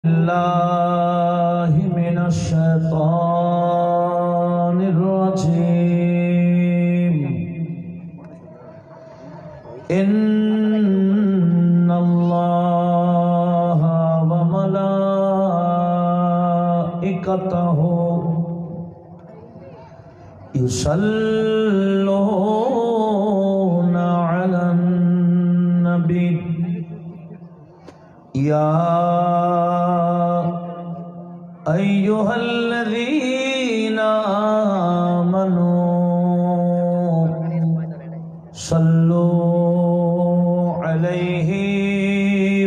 الله من الشيطان الرجيم إن الله وملائكته يصلون على النبي يا أيها الذين آمنوا صلوا عليه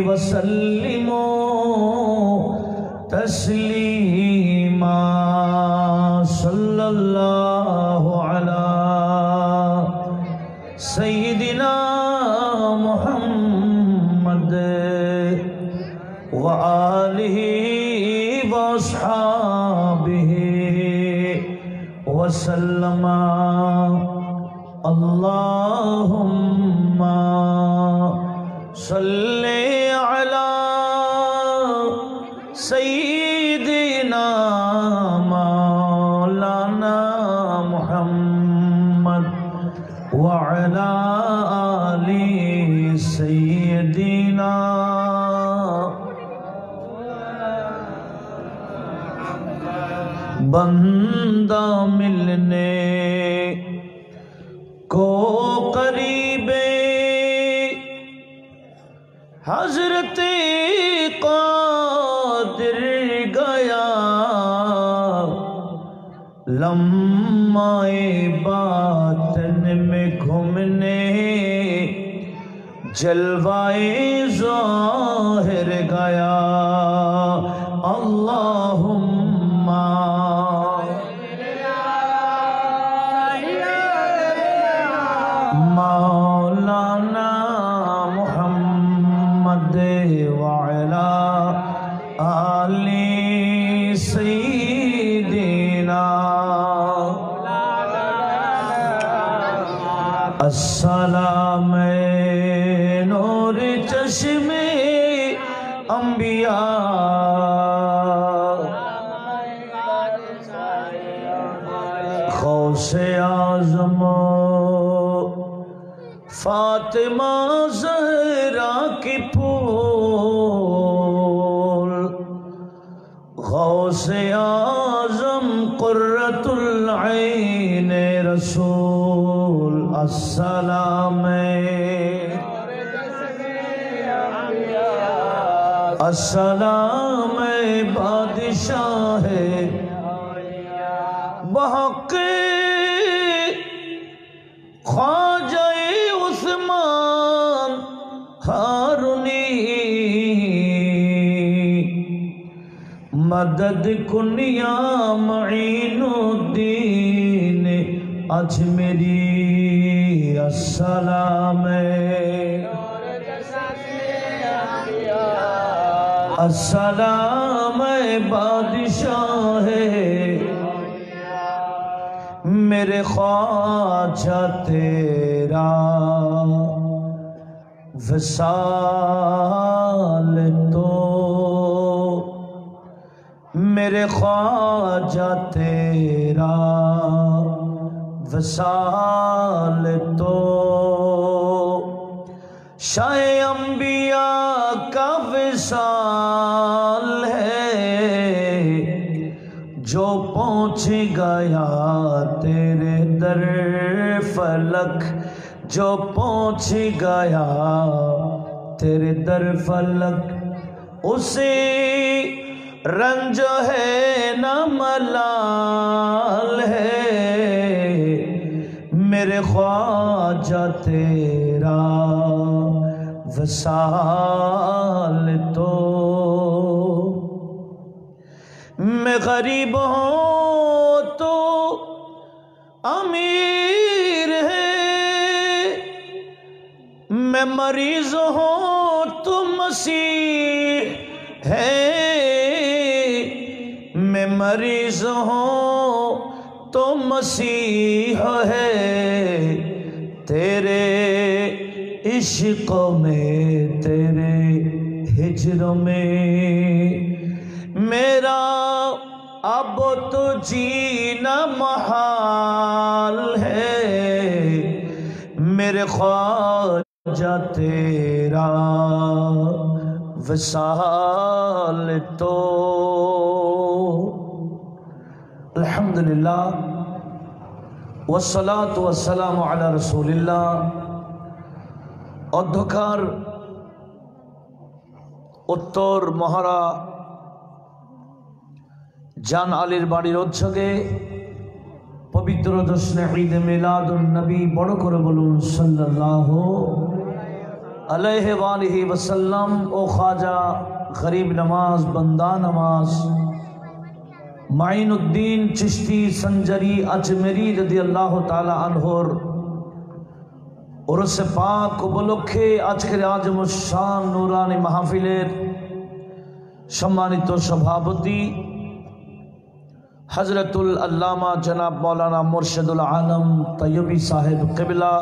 وسلموا تسليما صلى الله على سيدنا محمد وآله وأصحابه وسلم اللهم صل على سيدنا مولانا محمد وعلى آل سيدنا بندہ ملنے کو قریب حضرت قادر گیا لمحہ باطن میں گھومنے جلوائے ظاہر گیا اللہم مولانا محمد وعلا آل سیدنا السلام نور چشم انبیاء غوث اعظم فاطمہ زہرا کی پھول غوث اعظم قرۃ العین رسول السلام السلام بادشاہ بحق خواجہ عثمان ہارونی مدد کنیا معین الدین اجمیری السلام السلام بادشاہ میرے خواجہ تیرا وصال تو میرے خواجہ تیرا وصال تو شاہ انبیاء کا وصال ہے جو پہنچ گیا تیرے در فلک جو پہنچ گیا تیرے در فلک اسے رنج ہے نہ ملال ہے میرے خواجہ تیرا وصال تو میں غریب ہوں تو امیر ہے میں مریض ہوں تو مسیح ہے میں مریض ہوں تو مسیح ہے تیرے عشق میں تیرے ہجر میں मेरा अब तो जीना महाल है, मेरे ख्वाजा तेरा विसाल तो। अल्हम्दुलिल्लाह वस्सलातु वस्सलामु अला रसूलिल्लाह। অধ্যকার উত্তর মহারা জান আলীর বাড়ির উৎসবে পবিত্র জশ্নে ঈদ মিলাদুন নবী বড় করে বলুন সাল্লাল্লাহু আলাইহি ওয়া আলিহি ওয়াসাল্লাম। ও খাজা গরিব নওয়াজ বন্দা নওয়াজ মাইনুদ্দিন চিশতি সঞ্জরি আজমেরি রাদিয়াল্লাহু তাআলা আনহুর उर्स पाक उपलक्षे आजकेर आजमुशान नूरानी महफिलेर सम्मानित सभापति हजरतुल अल्लामा जनाब मौलाना मुर्शिदुल आलम तैयबी साहेब क़िबला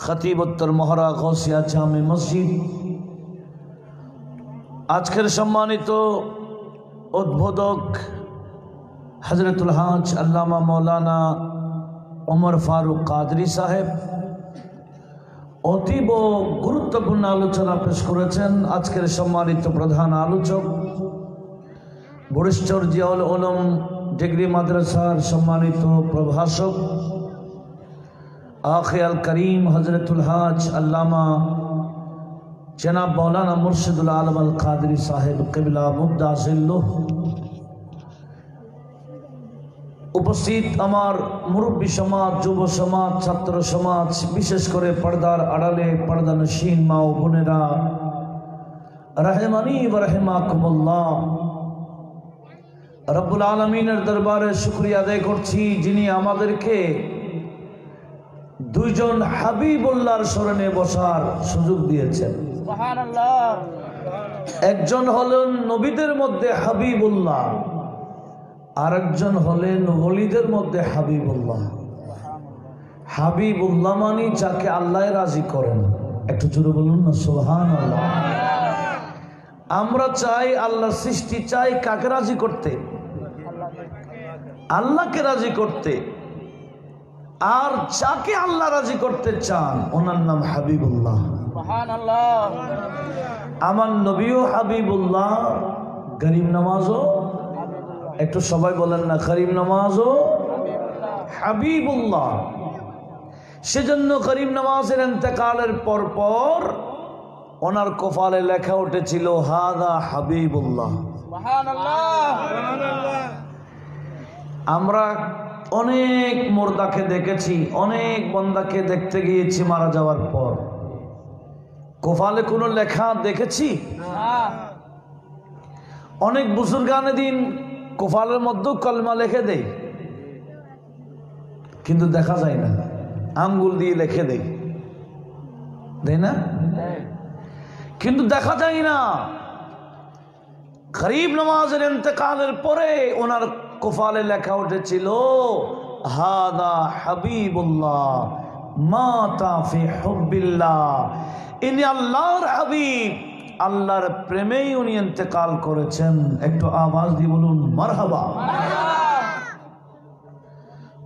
खतीब उत्तर मोहरा गौसिया जामे मस्जिद, आजकेर सम्मानित उद्बोधक हजरतुल हाज अल्लामा मौलाना उमर फारूक कादरी साहेब অতীব গুরুত্বপূর্ণ আলোচনা পেশ করেছেন। আজকের সম্মানিত প্রধান আলোচক বরিষ্ঠর জিয়াউল উলুম ডিগ্রি মাদ্রাসার সম্মানিত প্রভাষক আখে আল করিম হজরতুল হাজ আল্লামা জনাব মৌলানা মুর্শিদুল আলম আল কাদরি সাহেব কিবলা মুদ্দাসিল্লুহ, উপস্থিত আমার মুরব্বী সমাজ, যুব সমাজ, ছাত্র সমাজ, বিশেষ করে পর্দার আড়ালে পর্দানশীন মা ও বোনেরা, রাহমানি ওয়া রাহমাকুমুল্লাহ। রব্বুল আলামিনের দরবারে শুকরিয়া আদায় করছি যিনি আমাদেরকে দুইজন হাবিবুল্লাহর শরণে বসার সুযোগ দিয়েছেন। সুবহানাল্লাহ। একজন হলেন নবীদের মধ্যে হাবিবুল্লাহ, আরেকজন হলেন ওলিদের মধ্যে হাবিবুল্লাহ। হাবিবুল্লাহ মানে যাকে আল্লাহ রাজি করেন। একটু জোরে বলুন না সুবহানাল্লাহ। আমরা চাই আল্লাহর সৃষ্টি চাই কাকে রাজি করতে? আল্লাহকে রাজি করতে। আর যাকে আল্লাহ রাজি করতে চান ওনার নাম হাবিবুল্লাহ। সুবহানাল্লাহ। আমার নবীও হাবিবুল্লাহ, গরিব নওয়াজও, একটু সবাই বলেন না করিম নওয়াজও হাবিবুল্লাহ। সেজন্য করিম নওয়াজের ইন্তেকালের পর ওনার কপালে লেখা উঠেছিল হাদা হাবিবুল্লাহ। সুবহানাল্লাহ। আমরা অনেক মুর্দাকে দেখেছি, অনেক বান্দাকে দেখতে গিয়েছি মারা যাওয়ার পর, কপালে কোনো লেখা দেখেছি? অনেক বুজুর্গানে দিন কপালের মধ্যে কলমা লিখে দেয়, কিন্তু দেখা যায় না, আঙ্গুল দিয়ে লিখে দেয়, দেয় না? কিন্তু দেখা যায় না। গরিব নওয়াজের ইন্তেকালের পরে ওনার কপালে লেখা উঠেছিল হাদা হাবিবুল্লাহ মাতা ফি হুব্বিল্লাহ। ইনি আল্লাহর হাবিব, আল্লাহর প্রেমেই উনি ইন্তেকাল করেছেন। একটু আওয়াজ দিয়ে বলুন মারহাবা।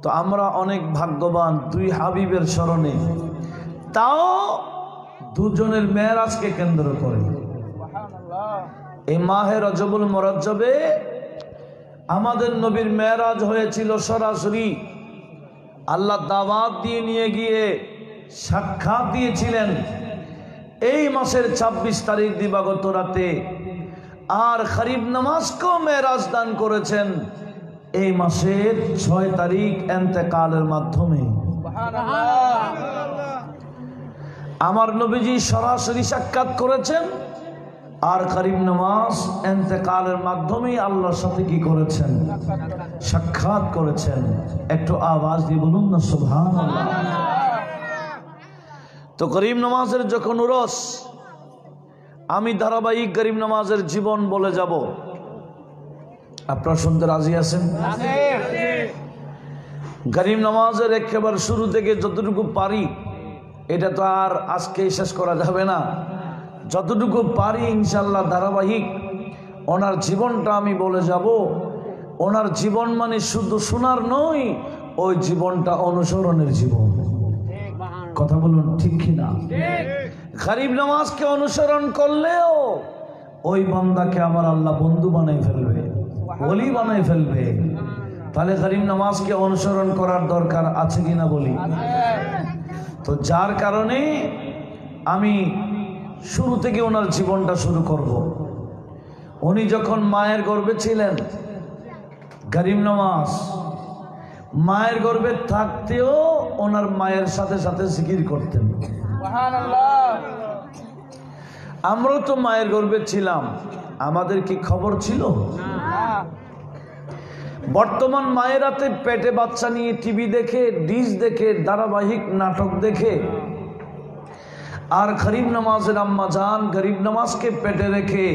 তো আমরা অনেক ভাগ্যবান দুই হাবিবের স্মরণে, তাও দুজনের মেরাজকে কেন্দ্র করে। এই মাহে রজবুল মুরাজ্জবে আমাদের নবীর মেরাজ হয়েছিল সরাসরি। আল্লাহ দাওয়াত দিয়ে নিয়ে গিয়ে সাক্ষাৎ দিয়েছিলেন এই মাসের 26 তারিখ দিবাগত রাতে, আর গরিব নওয়াজকেও মেরাজ দান করেছেন এই মাসের 6 তারিখ ইন্তেকালের মাধ্যমে। সুবহানাল্লাহ। আমার নবীজি সরাসরি সাক্ষাৎ করেছেন, আর গরিব নওয়াজ ইন্তেকালের মাধ্যমে আল্লাহর সাথে কি করেছেন? সাক্ষাৎ করেছেন। একটু আওয়াজ দিয়ে বলুন না সুবহানাল্লাহ। তো গরিব নওয়াজের যখন উরস, আমি ধারাবাহিক গরিব নওয়াজের জীবন বলে যাব। আপনারা শুনতে রাজি আছেন? গরিব নওয়াজের একেবারে শুরু থেকে যতটুকু পারি, এটা তো আর আজকে শেষ করা যাবে না, যতটুকু পারি ইনশাআল্লাহ ধারাবাহিক ওনার জীবনটা আমি বলে যাব। ওনার জীবন মানে শুধু শোনার নয়, ওই জীবনটা অনুসরণের জীবন। কথা বলুন ঠিক কিনা? গরিব নওয়াজকে অনুসরণ করলেও ওই বান্দাকে আমার আল্লাহ বন্ধু বানাই ফেলবে, ওলি বানাই ফেলবে। তাহলে গরিব নওয়াজকে অনুসরণ করার দরকার আছে কিনা বলি? তো যার কারণে আমি শুরু থেকে ওনার জীবনটা শুরু করব। উনি যখন মায়ের গর্ভে ছিলেন, গরিব নওয়াজ মায়ের গর্ভে থাকতেও ওনার মায়ের সাথে সাথে জিকির করতেন। আমরা তো মায়ের গর্ভে ছিলাম, আমাদের কি খবর ছিল? বর্তমান মায়েরাতে পেটে বাচ্চা নিয়ে টিভি দেখে, ডিশ দেখে, ধারাবাহিক নাটক দেখে। আর গরিব নওয়াজের আম্মা জান গরিব নওয়াজকে পেটে রেখে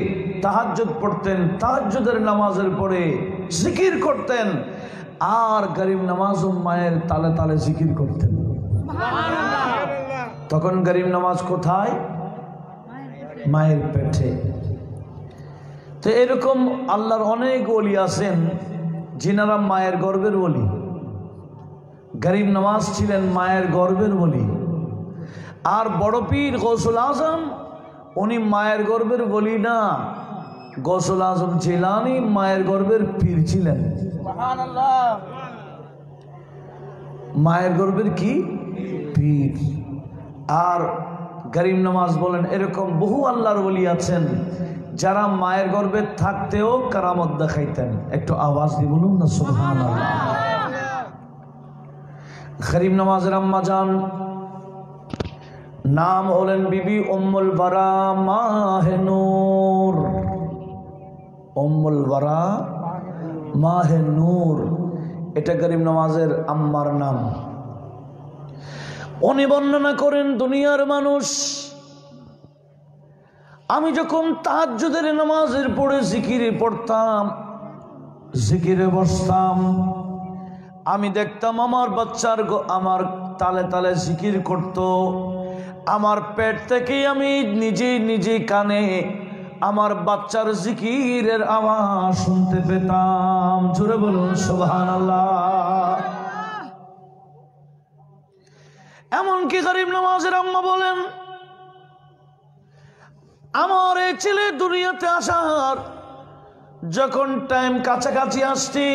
তাহাজ্জুদ পড়তেন, তাহাজ্জুদের নামাজের পরে জিকির করতেন। আর গরিব নওয়াজ মায়ের তালে তালে জিকির করতেন। তখন গরিব নওয়াজ কোথায়? মায়ের পেটে। তো এরকম আল্লাহর অনেক ওলি আছেন যিনারা মায়ের গর্ভের ওলি। গরিব নওয়াজ ছিলেন মায়ের গর্ভের ওলি। আর বড় পীর গৌসুল আজম উনি মায়ের গর্ভের ওলি না, গৌসুল আজম জিলানী মায়ের গর্ভের পীর ছিলেন। মায়ের গর্ভের কি? পীর। আর গরিব নওয়াজ বলেন এরকম বহু আল্লাহর ওলি আছেন যারা মায়ের গর্ভে থাকতেও কারামত দেখাইতেন। একটু আওয়াজ দিয়ে বলুন না সুবহানাল্লাহ। গরিব নওয়াজের আম্মা জান নাম হলেন বিবি উম্মুল বারা মাহে নূর। উম্মুল বারা মাহে নূর, এটা গরিব নওয়াজের আম্মার নাম। উনি বর্ণনা করেন, দুনিয়ার মানুষ, আমি যখন তাহাজ্জুদের নামাজের পড়ে জিকিরে পড়তাম, জিকিরে বসতাম, আমি দেখতাম আমার বাচ্চার আমার তালে তালে জিকির করত। আমার পেট থেকে আমি নিজে কানে আমার বাচ্চার জিকিরের আওয়াজ শুনতে পেতাম। জোরে বলুন সুবহানাল্লাহ। এমনকি গরিব নওয়াজের আম্মা বলেন, আমার এই ছেলে দুনিয়াতে আসার যখন টাইম কাছাকাছি আসছি,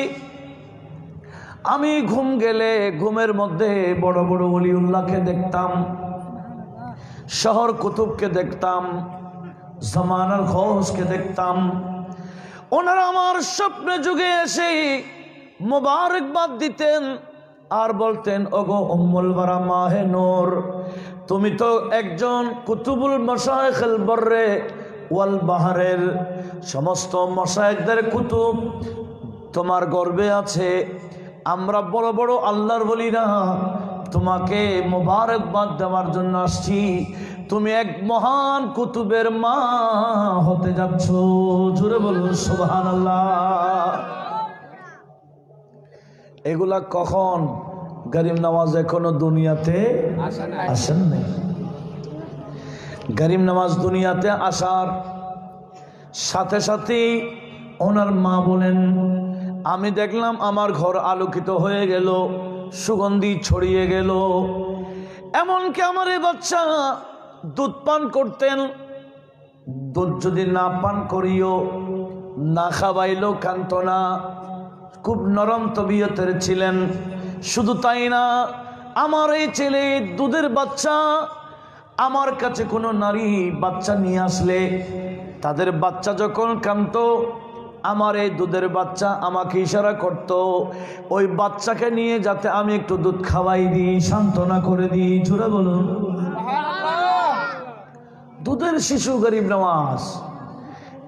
আমি ঘুম গেলে ঘুমের মধ্যে বড় বড় ওলিউল্লাহকে দেখতাম, শহর কুতুবকে দেখতাম, জামানার গৌসকে দেখতাম। ওনারা আমার স্বপ্নে যুগে এসে মোবারকবাদ দিতেন আর বলতেন, ওগো উম্মুল বারা মাহে নূর, তুমি তো একজন কুতুবুল মাশায়েখুল বররে ওয়াল বাহরের সমস্ত মাশায়েখদের কুতুব তোমার গর্বে আছে। আমরা বড় বড় আল্লাহর ওলিরা তোমাকে মোবারকবাদ দেওয়ার জন্য আসছি। তুমি এক মহান কুতুবের মা হতে যাচ্ছ। জোরে বলুন সুবহানাল্লাহ। এগুলা কখন? গরিব নওয়াজ এখনো দুনিয়াতে আসেন নাই। গরিব নওয়াজ দুনিয়াতে আসার সাথে সাথেই ওনার মা বলেন, আমি দেখলাম আমার ঘর আলোকিত হয়ে গেল, সুগন্ধি ছড়িয়ে গেল। এমনকি আমার এই বাচ্চা দুধ পান করতেন, দুধ যদি না পান করিও, না খাওয়াইলেও কান্ত না, খুব নরম তবিয়তের ছিলেন। শুধু তাই না, আমার এই ছেলে দুধের বাচ্চা, আমার কাছে কোনো নারী বাচ্চা নিয়ে আসলে তাদের বাচ্চা যখন কাঁদত, আমার এই দুধের বাচ্চা আমাকে ইশারা করত ওই বাচ্চাকে নিয়ে যাতে আমি একটু দুধ খাওয়াই দিই, সান্ত্বনা করে দিই। জোরে বলুন। দুধের শিশু গরিব নওয়াজ,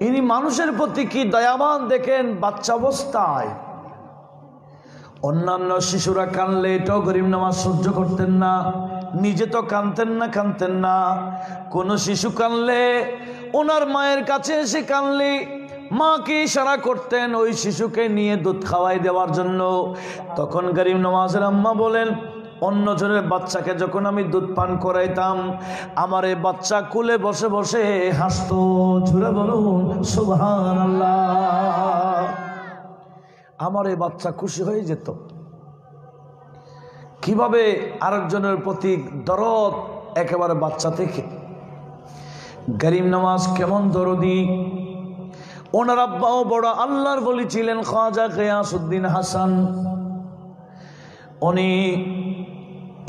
ইনি মানুষের প্রতি কি দয়াবান দেখেন বাচ্চা অবস্থায়। অন্যান্য শিশুরা কানলে এটাও গরিব নওয়াজ সহ্য করতেন না, নিজে তো কানতেন না। কোনো শিশু কানলে ওনার মায়ের কাছে এসে কানলে মাকে ইশারা করতেন ওই শিশুকে নিয়ে দুধ খাওয়াই দেওয়ার জন্য। তখন গরিব নওয়াজের আম্মা বলেন, অন্যজনের বাচ্চাকে যখন আমি দুধ পান করাইতাম, আমার এই বাচ্চা কোলে বসে বসে হাসতো। জোরে বলুন সুবহানাল্লাহ। আমার এই বাচ্চা খুশি হয়ে যেত। কিভাবে আরেকজনের প্রতি দরদ, একেবারে বাচ্চা থেকে। গরিব নওয়াজ কেমন দরদি। ওনার আব্বাও বড় আল্লাহর ওলি ছিলেন, খাজা গিয়াসউদ্দিন হাসান। উনি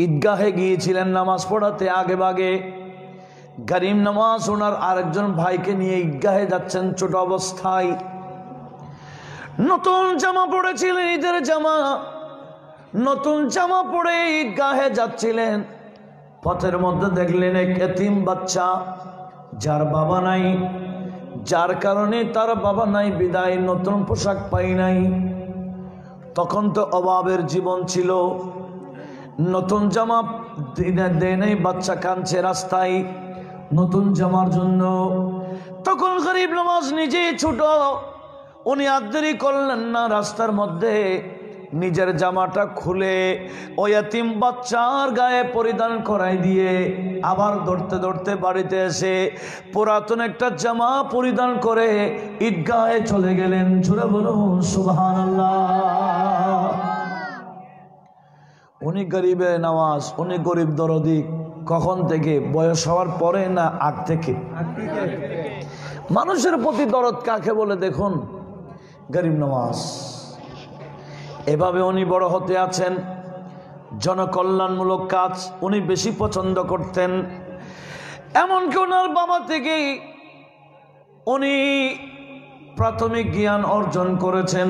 ঈদগাহে গিয়েছিলেন নামাজ পড়াতে আগে ভাগে। গরিব নওয়াজ ওনার আরেকজন ভাইকে নিয়ে ঈদগাহে যাচ্ছেন ছোট অবস্থায়। নতুন জামা পড়েছিলেন, ঈদের জামা। নতুন জামা পরে ঈদগাহে যাচ্ছিলেন। পথের মধ্যে দেখলেন এক এতিম বাচ্চা, যার বাবা নাই, যার কারণে তার বাবা নাই বিদায় নতুন পোশাক পাই নাই। তখন তো অভাবের জীবন ছিল, নতুন জামা দেয় নাই, বাচ্চা কাঁদছে রাস্তায় নতুন জামার জন্য। তখন গরিব নওয়াজ নিজে ছোট, উনি আর দেরি করলেন না, রাস্তার মধ্যে নিজের জামাটা খুলে ওই এতিম বাচ্চার গায়ে পরিধান করাই দিয়ে আবার দৌড়তে দৌড়তে বাড়িতে এসে পুরাতন একটা জামা পরিধান করে ঈদগাহে চলে গেলেন। জোরে বলুন সুবহানাল্লাহ। উনি গরিবের নওয়াজ, উনি গরিব দরদি। কখন থেকে? বয়স হওয়ার পরে না আগ থেকে? মানুষের প্রতি দরদ কাকে বলে দেখুন, গরিব নওয়াজ। এভাবে উনি বড় হতে আছেন। জনকল্যাণমূলক কাজ উনি বেশি পছন্দ করতেন। এমনকি ওনার বাবা থেকেই উনি প্রাথমিক জ্ঞান অর্জন করেছেন।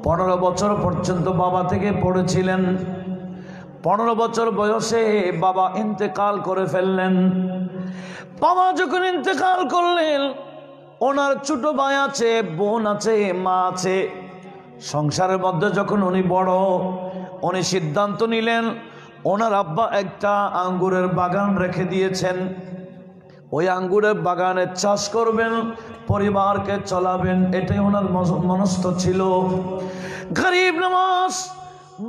15 বছর পর্যন্ত বাবা থেকে পড়েছিলেন। 15 বছর বয়সে বাবা ইন্তেকাল করে ফেললেন। বাবা যখন ইন্তেকাল করলেন, ওনার ছোট ভাই আছে, বোন আছে, মা আছে। সংসারের মধ্যে যখন উনি বড়, উনি সিদ্ধান্ত নিলেন ওনার আব্বা একটা আঙ্গুরের বাগান রেখে দিয়েছেন। ওই আঙ্গুরের বাগানের চাষ করবেন, পরিবারকে চালাবেন, এটাই ওনার মনস্থ ছিল। গরিব নামাজ,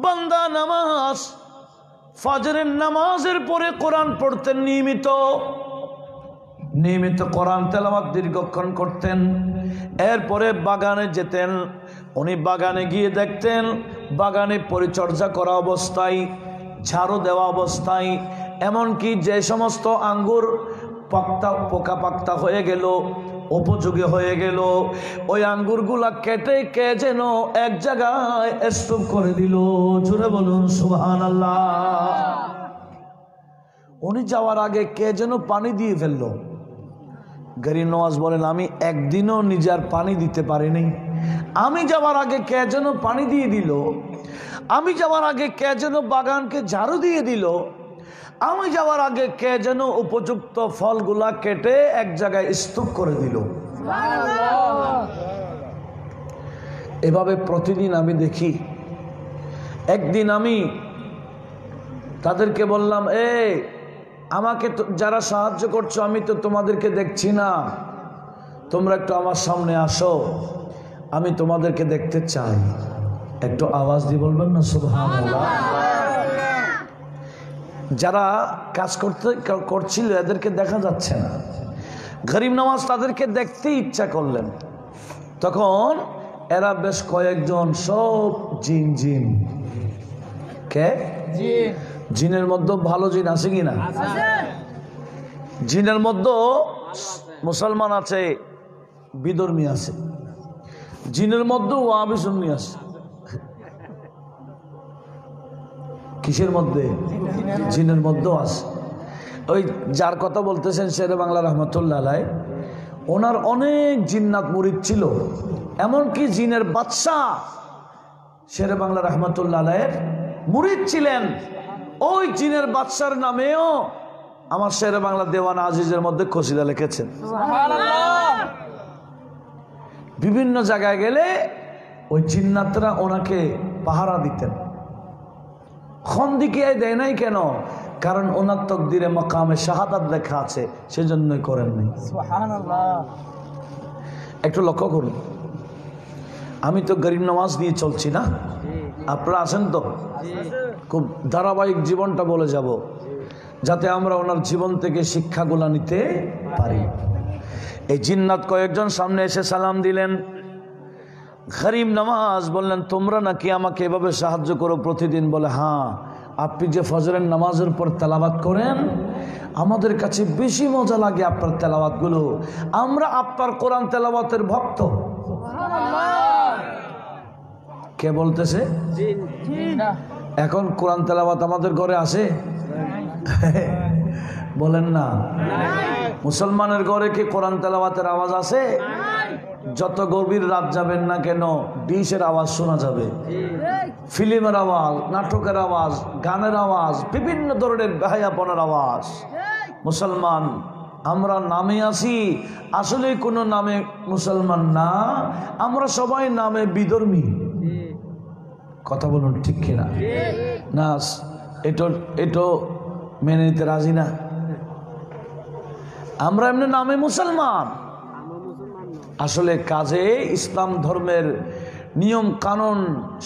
বান্দা নামাজ, ফজরের নামাজের পরে কোরআন পড়তেন নিয়মিত। নিয়মিত কোরআন তেলাওয়াত দীর্ঘক্ষণ করতেন। এরপরে বাগানে যেতেন। উনি বাগানে গিয়ে দেখতেন বাগানে পরিচর্যা করা অবস্থায়, ঝাড়ু দেওয়া অবস্থায়, এমনকি যে সমস্ত আঙ্গুর পোকা পাক্তা হয়ে গেল, উপযোগী হয়ে গেল, ওই আঙ্গুরগুলা কেটে কে যেন এক জায়গায় স্তূপ করে দিল। জোরে বলুন সুবহানাল্লাহ। উনি যাওয়ার আগে কে যেন পানি দিয়ে ফেললো। গরিব নওয়াজ বলেন, আমি একদিনও নিজের পানি দিতে পারিনি। আমি যাওয়ার আগে কে যেন পানি দিয়ে দিল। আমি যাওয়ার আগে কে যেন বাগানকে ঝাড়ু দিয়ে দিল। আমি যাওয়ার আগে কে যেন উপযুক্ত ফলগুলা কেটে এক জায়গায় স্তূপ করে দিল। এভাবে প্রতিদিন আমি দেখি। একদিন আমি তাদেরকে বললাম, আমাকে যারা সাহায্য করছো আমি তো তোমাদেরকে দেখছি না, তোমরা একটু আমার সামনে আসো, আমি তোমাদেরকে দেখতে চাই। একটু আওয়াজ দিয়ে বলবেন না সুবহানাল্লাহ। যারা কাজ করছিল এদেরকে দেখা যাচ্ছে না। গরিব নওয়াজ তাদেরকে দেখতে ইচ্ছা করলেন। তখন এরা বেশ কয়েকজন, সব জিন। কে? জিনের মধ্যে ভালো জিন আছে কিনা? জিনের মধ্যে মুসলমান আছে, বিধর্মী আছে। জিনের মধ্যে ওয়াহাবি সুন্নি আছে। কিসের মধ্যে? জিনের মধ্যেও আছে। ওই যার কথা বলতেছেন শেরে বাংলা রহমতুল্লাহ আলাইহি, ওনার অনেক জিন্নাত মুরিদ ছিল। এমনকি জিনের বাদশাহ শেরে বাংলা রহমতুল্লাহ আলাইহির মুরিদ ছিলেন। ওই জিনের বাদশার নামেও আমার শেরে বাংলা দেওয়ান আজিজের মধ্যে কসিদা লিখেছেন। বিভিন্ন জায়গায় গেলে ওই জিন্নাতরা ওনাকে পাহারা দিতেন। খন্দিকিয়ায় দেয় নাই কেন? কারণ ওনার তকদিরে মাকামে শাহাদাত লেখা আছে, সেজন্যই করেন নাই। একটু লক্ষ্য করুন, আমি তো গরিব নওয়াজ নিয়ে চলছি না। আপনারা আছেন তো? খুব ধারাবাহিক জীবনটা বলে যাব, যাতে আমরা ওনার জীবন থেকে শিক্ষাগুলা নিতে পারি। এই জিন্নাত কয়েকজন সামনে এসে সালাম দিলেন। গরিব নামাজ বললেন, তোমরা নাকি আমাকে এভাবে সাহায্য করো প্রতিদিন? বলে, হ্যাঁ, আপনি যে ফজরের নামাজের পর তেলাওয়াত করেন, আমাদের কাছে বেশি মজা লাগে আপনার তেলাওয়াতগুলো। আমরা আপনার কোরআন তেলাওয়াতের ভক্ত। কে বলতেছে? এখন কোরআন তেলাওয়াত আমাদের ঘরে আছে? বলেন না। মুসলমানের ঘরে কি কোরআন তেলাওয়াতের আওয়াজ আছে? যত গভীর রাত যাবেন না কেন, ডিশের আওয়াজ শোনা যাবে, ফিল্মের আওয়াজ, নাটকের আওয়াজ, গানের আওয়াজ, বিভিন্ন ধরনের বেহায়াপনার আওয়াজ। মুসলমান আমরা নামে আছি, আসলে কোনো নামে মুসলমান না, আমরা সবাই নামে বিধর্মী। কথা বলুন, ঠিক কিনা? না, এটা মেনে নিতে রাজি না। আমরা এমনি নামে মুসলমান, আসলে কাজে ইসলাম ধর্মের নিয়ম কানুন,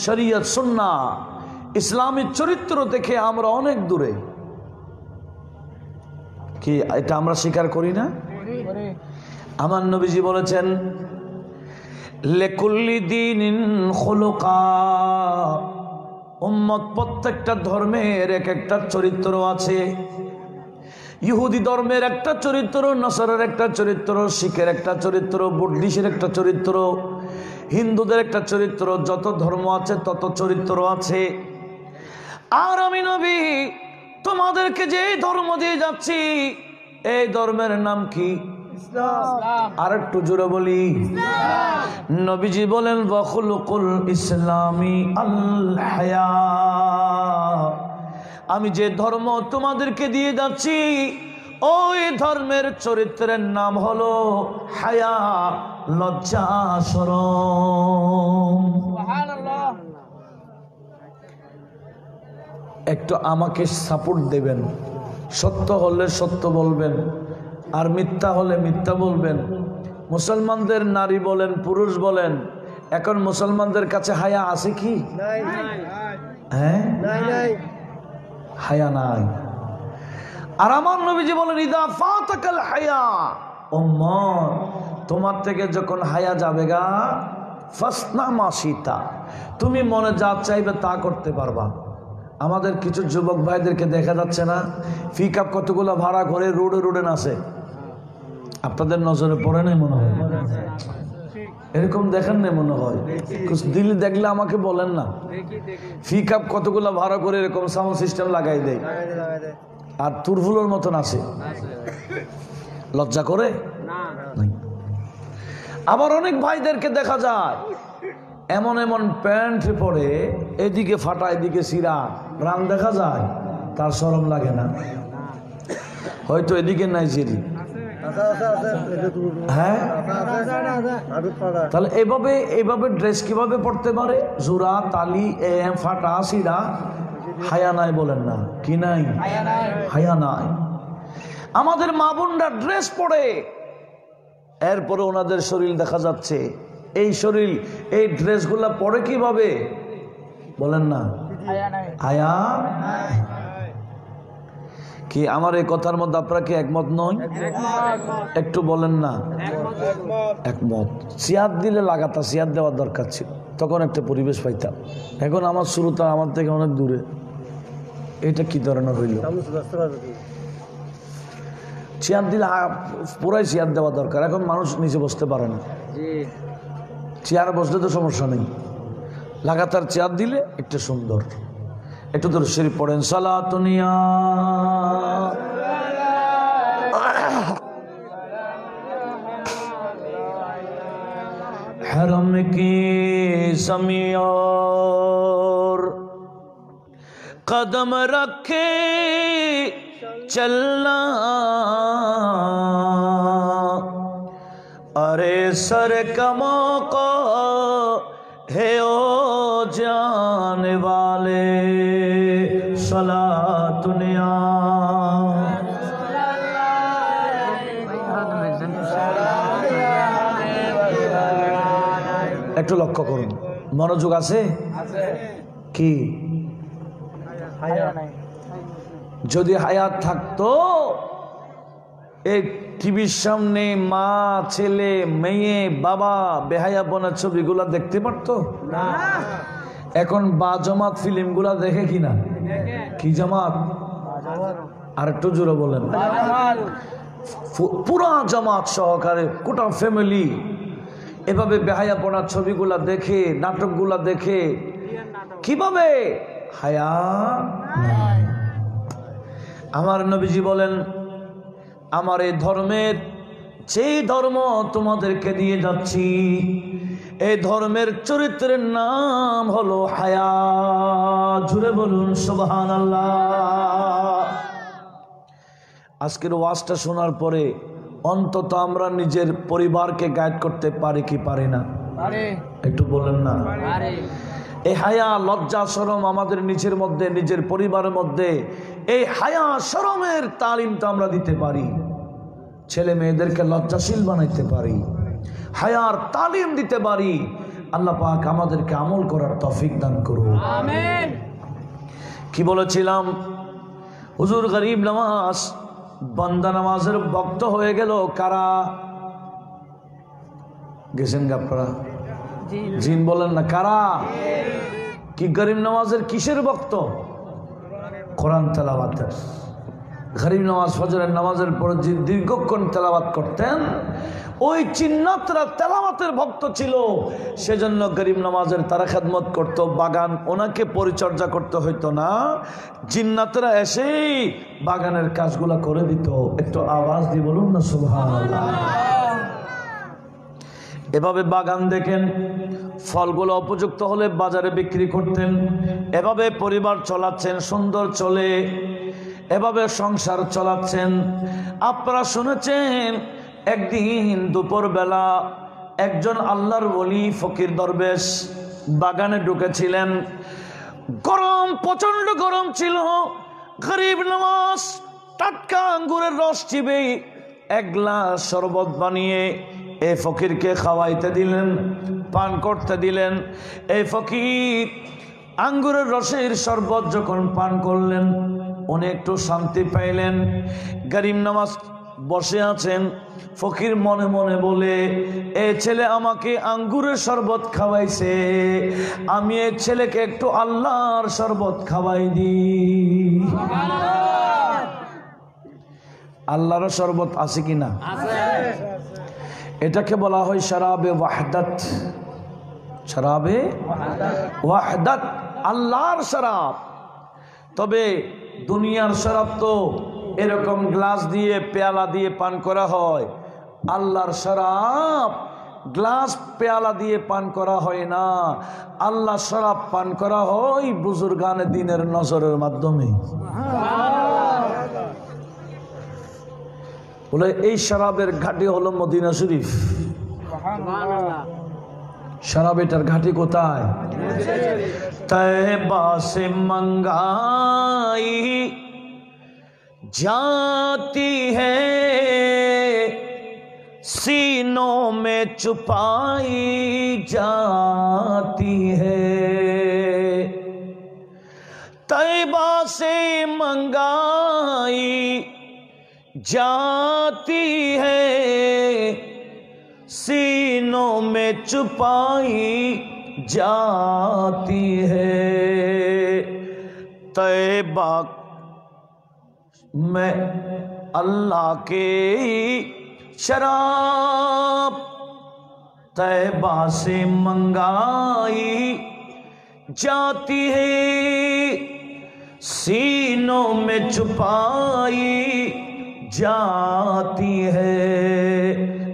শরীয়ত, সুন্নাহ, ইসলামী চরিত্র থেকে আমরা অনেক দূরে। কি এটা আমরা স্বীকার করি না? আমার নবীজি বলেছেন, লিকুল্লি দীনিন খুলুকা, উম্মত প্রত্যেকটা ধর্মের এক একটা চরিত্র আছে। ইহুদি ধর্মের একটা চরিত্র, নসরের একটা চরিত্র, শিখের একটা চরিত্র, বুদ্ধিস্টের একটা চরিত্র, হিন্দুদের একটা চরিত্র। যত ধর্ম আছে তত চরিত্র আছে। আর আমি নবী তোমাদেরকে যে ধর্ম দিয়ে যাচ্ছি, এই ধর্মের নাম কি? আর একটু জোরে বলি। নবীজি বলেন, ওয়াখুলুকুল ইসলামি আল হায়া, আমি যে ধর্ম তোমাদেরকে দিয়ে যাচ্ছি, ওই ধর্মের চরিত্রের নাম হলো হায়া, লজ্জা, শরম। একটু আমাকে সাপোর্ট দেবেন। সত্য হলে সত্য বলবেন, আর মিথ্যা হলে মিথ্যা বলবেন। মুসলমানদের নারী বলেন, পুরুষ বলেন, এখন মুসলমানদের কাছে হায়া আছে কি? হ্যাঁ, হায়া নাই। আর আমার নবীজি বলেন, ইদা ফাতাকাল হায়া, উম্মত তোমার থেকে যখন হায়া যাবে গা, ফাসনা মা শিতা, তুমি মনে যা চাইবে তা করতে পারবা। আমাদের কিছু যুবক ভাইদেরকে দেখা যাচ্ছে না, পিকআপ কতগুলো ভাড়া করে রোডে রোডে নাচে। আপনাদের নজরে পড়ে নাই মনে হয়? এরকম দেখেন না মনে হয়? দিল্লি দেখলে আমাকে বলেন না। পিকআপ কতগুলো ভাড়া করে এরকম সাউন্ড সিস্টেম লাগাই দেয়, আর তুরফুলোর মতন আছে। লজ্জা করে? আবার অনেক ভাইদেরকে দেখা যায় এমন এমন প্যান্ট পরে, এদিকে ফাটা এদিকে সিরা, রান দেখা যায়, তার শরম লাগে না? হয়তো এদিকে নাইজেরি। হ্যাঁ, তাহলে এভাবে ড্রেস কিভাবে পড়তে পারে? জোড়া, তালি, ফাটা, সিরা, হায়া নাই বলেন না? কি নাই? হায়া নাই। আমাদের মা বোনরা ড্রেস পরে, এরপরে ওনাদের শরীর দেখা যাচ্ছে। এই শরীর, এই ড্রেসগুলা পরে কিভাবে বলেন না? হায়া কি? আমার এই কথার মধ্যে আপনারা কি একমত নয়? একটু বলেন না। একমত। সিয়াদ দিলে লাগাতার সিয়াদ দেওয়ার দরকার ছিল, তখন একটা পরিবেশ পাইতাম। এখন আমার শুরুটা আমার থেকে অনেক দূরে। এটা কি ধরনের হইল? চেয়ার দিলে পুরাই চেয়ার দেওয়া দরকার। এখন মানুষ নিচে বসতে পারে না, চেয়ারে বসলে তো সমস্যা নেই, লাগাতার চেয়ার দিলে একটু সুন্দর। একটু দূর শরীফ পড়েন, সালাতুনিয়া हरम की समीर कदम रखे चलना, अरे सर का मौका है ओ जाने वाले सलातुनिया। একটু লক্ষ্য করুন, মনোযোগ আছে? কি যদি হায়াত থাকতো এই টিভির সামনে মা ছেলে মেয়ে বাবা বেহায়াপনা ছবিগুলা দেখতে পারতো না। এখন বা জমাত ফিল্মগুলা দেখে কিনা? কি জামাত? আর একটু জোরে বলেন। পুরা জামাত সহকারে গোটা ফ্যামিলি এভাবে বেহায়াপনার ছবিগুলা দেখে নাটকগুলা দেখে কিভাবে হায়া নাই। আমার নবীজি বলেন আমার এই ধর্মের যেই ধর্ম তোমাদেরকে দিয়ে যাচ্ছি এই ধর্মের চরিত্রের নাম হলো হায়া। জুড়ে বলুন সুবহানাল্লাহ। আজকের ওয়াজটা শোনার পরে অন্তত আমরা নিজের পরিবারকে গাইড করতে পারি কি পারি না? একটু বলেন না। এই হায়া লজ্জা শরম আমাদের নিজের মধ্যে নিজের পরিবারের মধ্যে এই হায়া শরমের তালিমটা আমরা দিতে পারি। ছেলে মেয়েদেরকে লজ্জাশীল বানাইতে পারি, হায়ার তালিম দিতে পারি। আল্লাহ পাক আমাদেরকে আমল করার তৌফিক দান করুন। আমিন। কি বলেছিলাম? হুজুর গরিব নামাজ বান্দা নামাজের ভক্ত হয়ে গেল কারা? গেছেন আপনারা? জিন বলেন না কারা? কি গরিব নামাজের কিসের ভক্ত? কোরআন তেলাওয়াতের। গরিব নামাজ ফজরের নামাজের পর যে দীর্ঘক্ষণ তেলাওয়াত করতেন ওই চিন্নাতরা তেলাওয়াতের ভক্ত ছিল। সেজন্য গরিব নামাজের তারা খেদমত করত। বাগান ওনাকে পরিচর্যা করতে হইতো না, জিন্নাতরা এসেই বাগানের কাজগুলা করে দিত। একটু আওয়াজ দিয়ে বলুন না সুবহানাল্লাহ। এভাবে বাগান দেখেন, ফলগুলো উপযুক্ত হলে বাজারে বিক্রি করতেন। এভাবে পরিবার চালাচ্ছেন, সুন্দর চলে। এভাবে সংসার চালাচ্ছেন। আপনারা শুনেছেন একদিন দুপুর বেলা একজন আল্লাহর ওলি ফকির দরবেশ বাগানে ঢুকেছিলেন। গরম, প্রচন্ড গরম ছিল। গরিব নওয়াজ টাটকা আঙ্গুরের রস চিবে এক গ্লাস শরবত বানিয়ে এই ফকিরকে খাওয়াইতে দিলেন, পান করতে দিলেন। এই ফকির আঙ্গুরের রসের শরবত যখন পান করলেন উনি একটু শান্তি পাইলেন। গরিব নওয়াজ বসে আছেন। ফকির মনে মনে বলে, এই ছেলে আমাকে আঙ্গুরের শরবত খাওয়াইছে, আমি এই ছেলেকে একটু আল্লাহর শরবত খাওয়াই দিই। আল্লাহর শরবত আছে কিনা? এটাকে বলা হয় শরাবে ওয়াহদাত। শরাবে ওয়াহদাত, আল্লাহর শরাব। তবে দুনিয়ার শরাব তো এরকম গ্লাস দিয়ে পেয়ালা দিয়ে পান করা হয়। আল্লাহর শরাব গ্লাস পেয়ালা দিয়ে পান করা হয় না। আল্লাহ শরাব পান করা হয় বুজুর্গানে দিনের নজরের মাধ্যমে। বলে এই শরাবের ঘাটি হলো মদিনা শরীফ। শরাব এটার ঘাটি কোথায়? তয়বা সে मंगाई जाती है, सीनों में छुपाई जाती है। तैबा से मंगाई जाती है, सीनों में छुपाई जाती है। तैबा में अल्लाह के शराब तैबा से मंगाई जाती है, सीनों में छुपाई जाती है।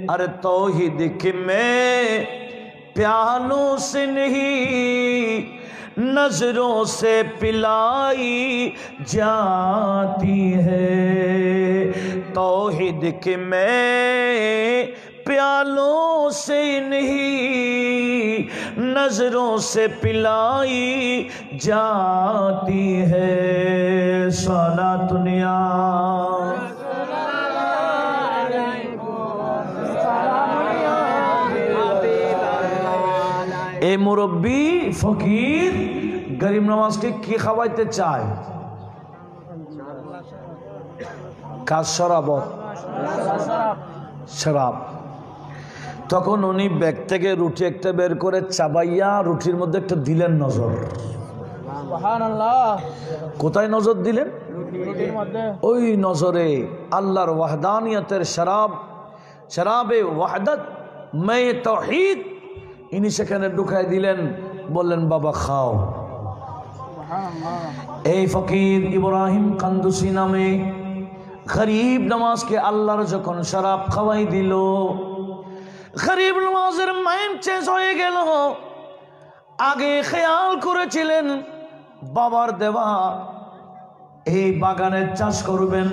अरे तौहीद के में प्यालों से नहीं नजरों से पिलाई जाती है। तौहीद के में प्यालों से नहीं नजरों से पिलाई जाती है। सलात दुनिया ए मुरब्बी फकीर গরিব নওয়াজকে কি খাওয়াইতে চায়? কাজ শরাবত, শরাব। তখন উনি ব্যাগ থেকে রুটি একটা বের করে চাবাইয়া রুটির মধ্যে একটা দিলেন নজর। কোথায় নজর দিলেন? ওই নজরে আল্লাহর ওয়াহদানিয়তের শরাব, শরাবে ওয়াহদাত মে তাওহীদ ইনি সেখানে ঢুকাই দিলেন। বললেন বাবা খাও। এই ফকির ইব্রাহিম কান্দুসি নামে গরিব নওয়াজকে আল্লাহর যখন শরাব খাওয়াই দিল, গরিব নওয়াজের মাইন্ড চেঞ্জ হয়ে গেল। আগে খেয়াল করেছিলেন বাবার দেওয়া এই বাগানের চাষ করবেন,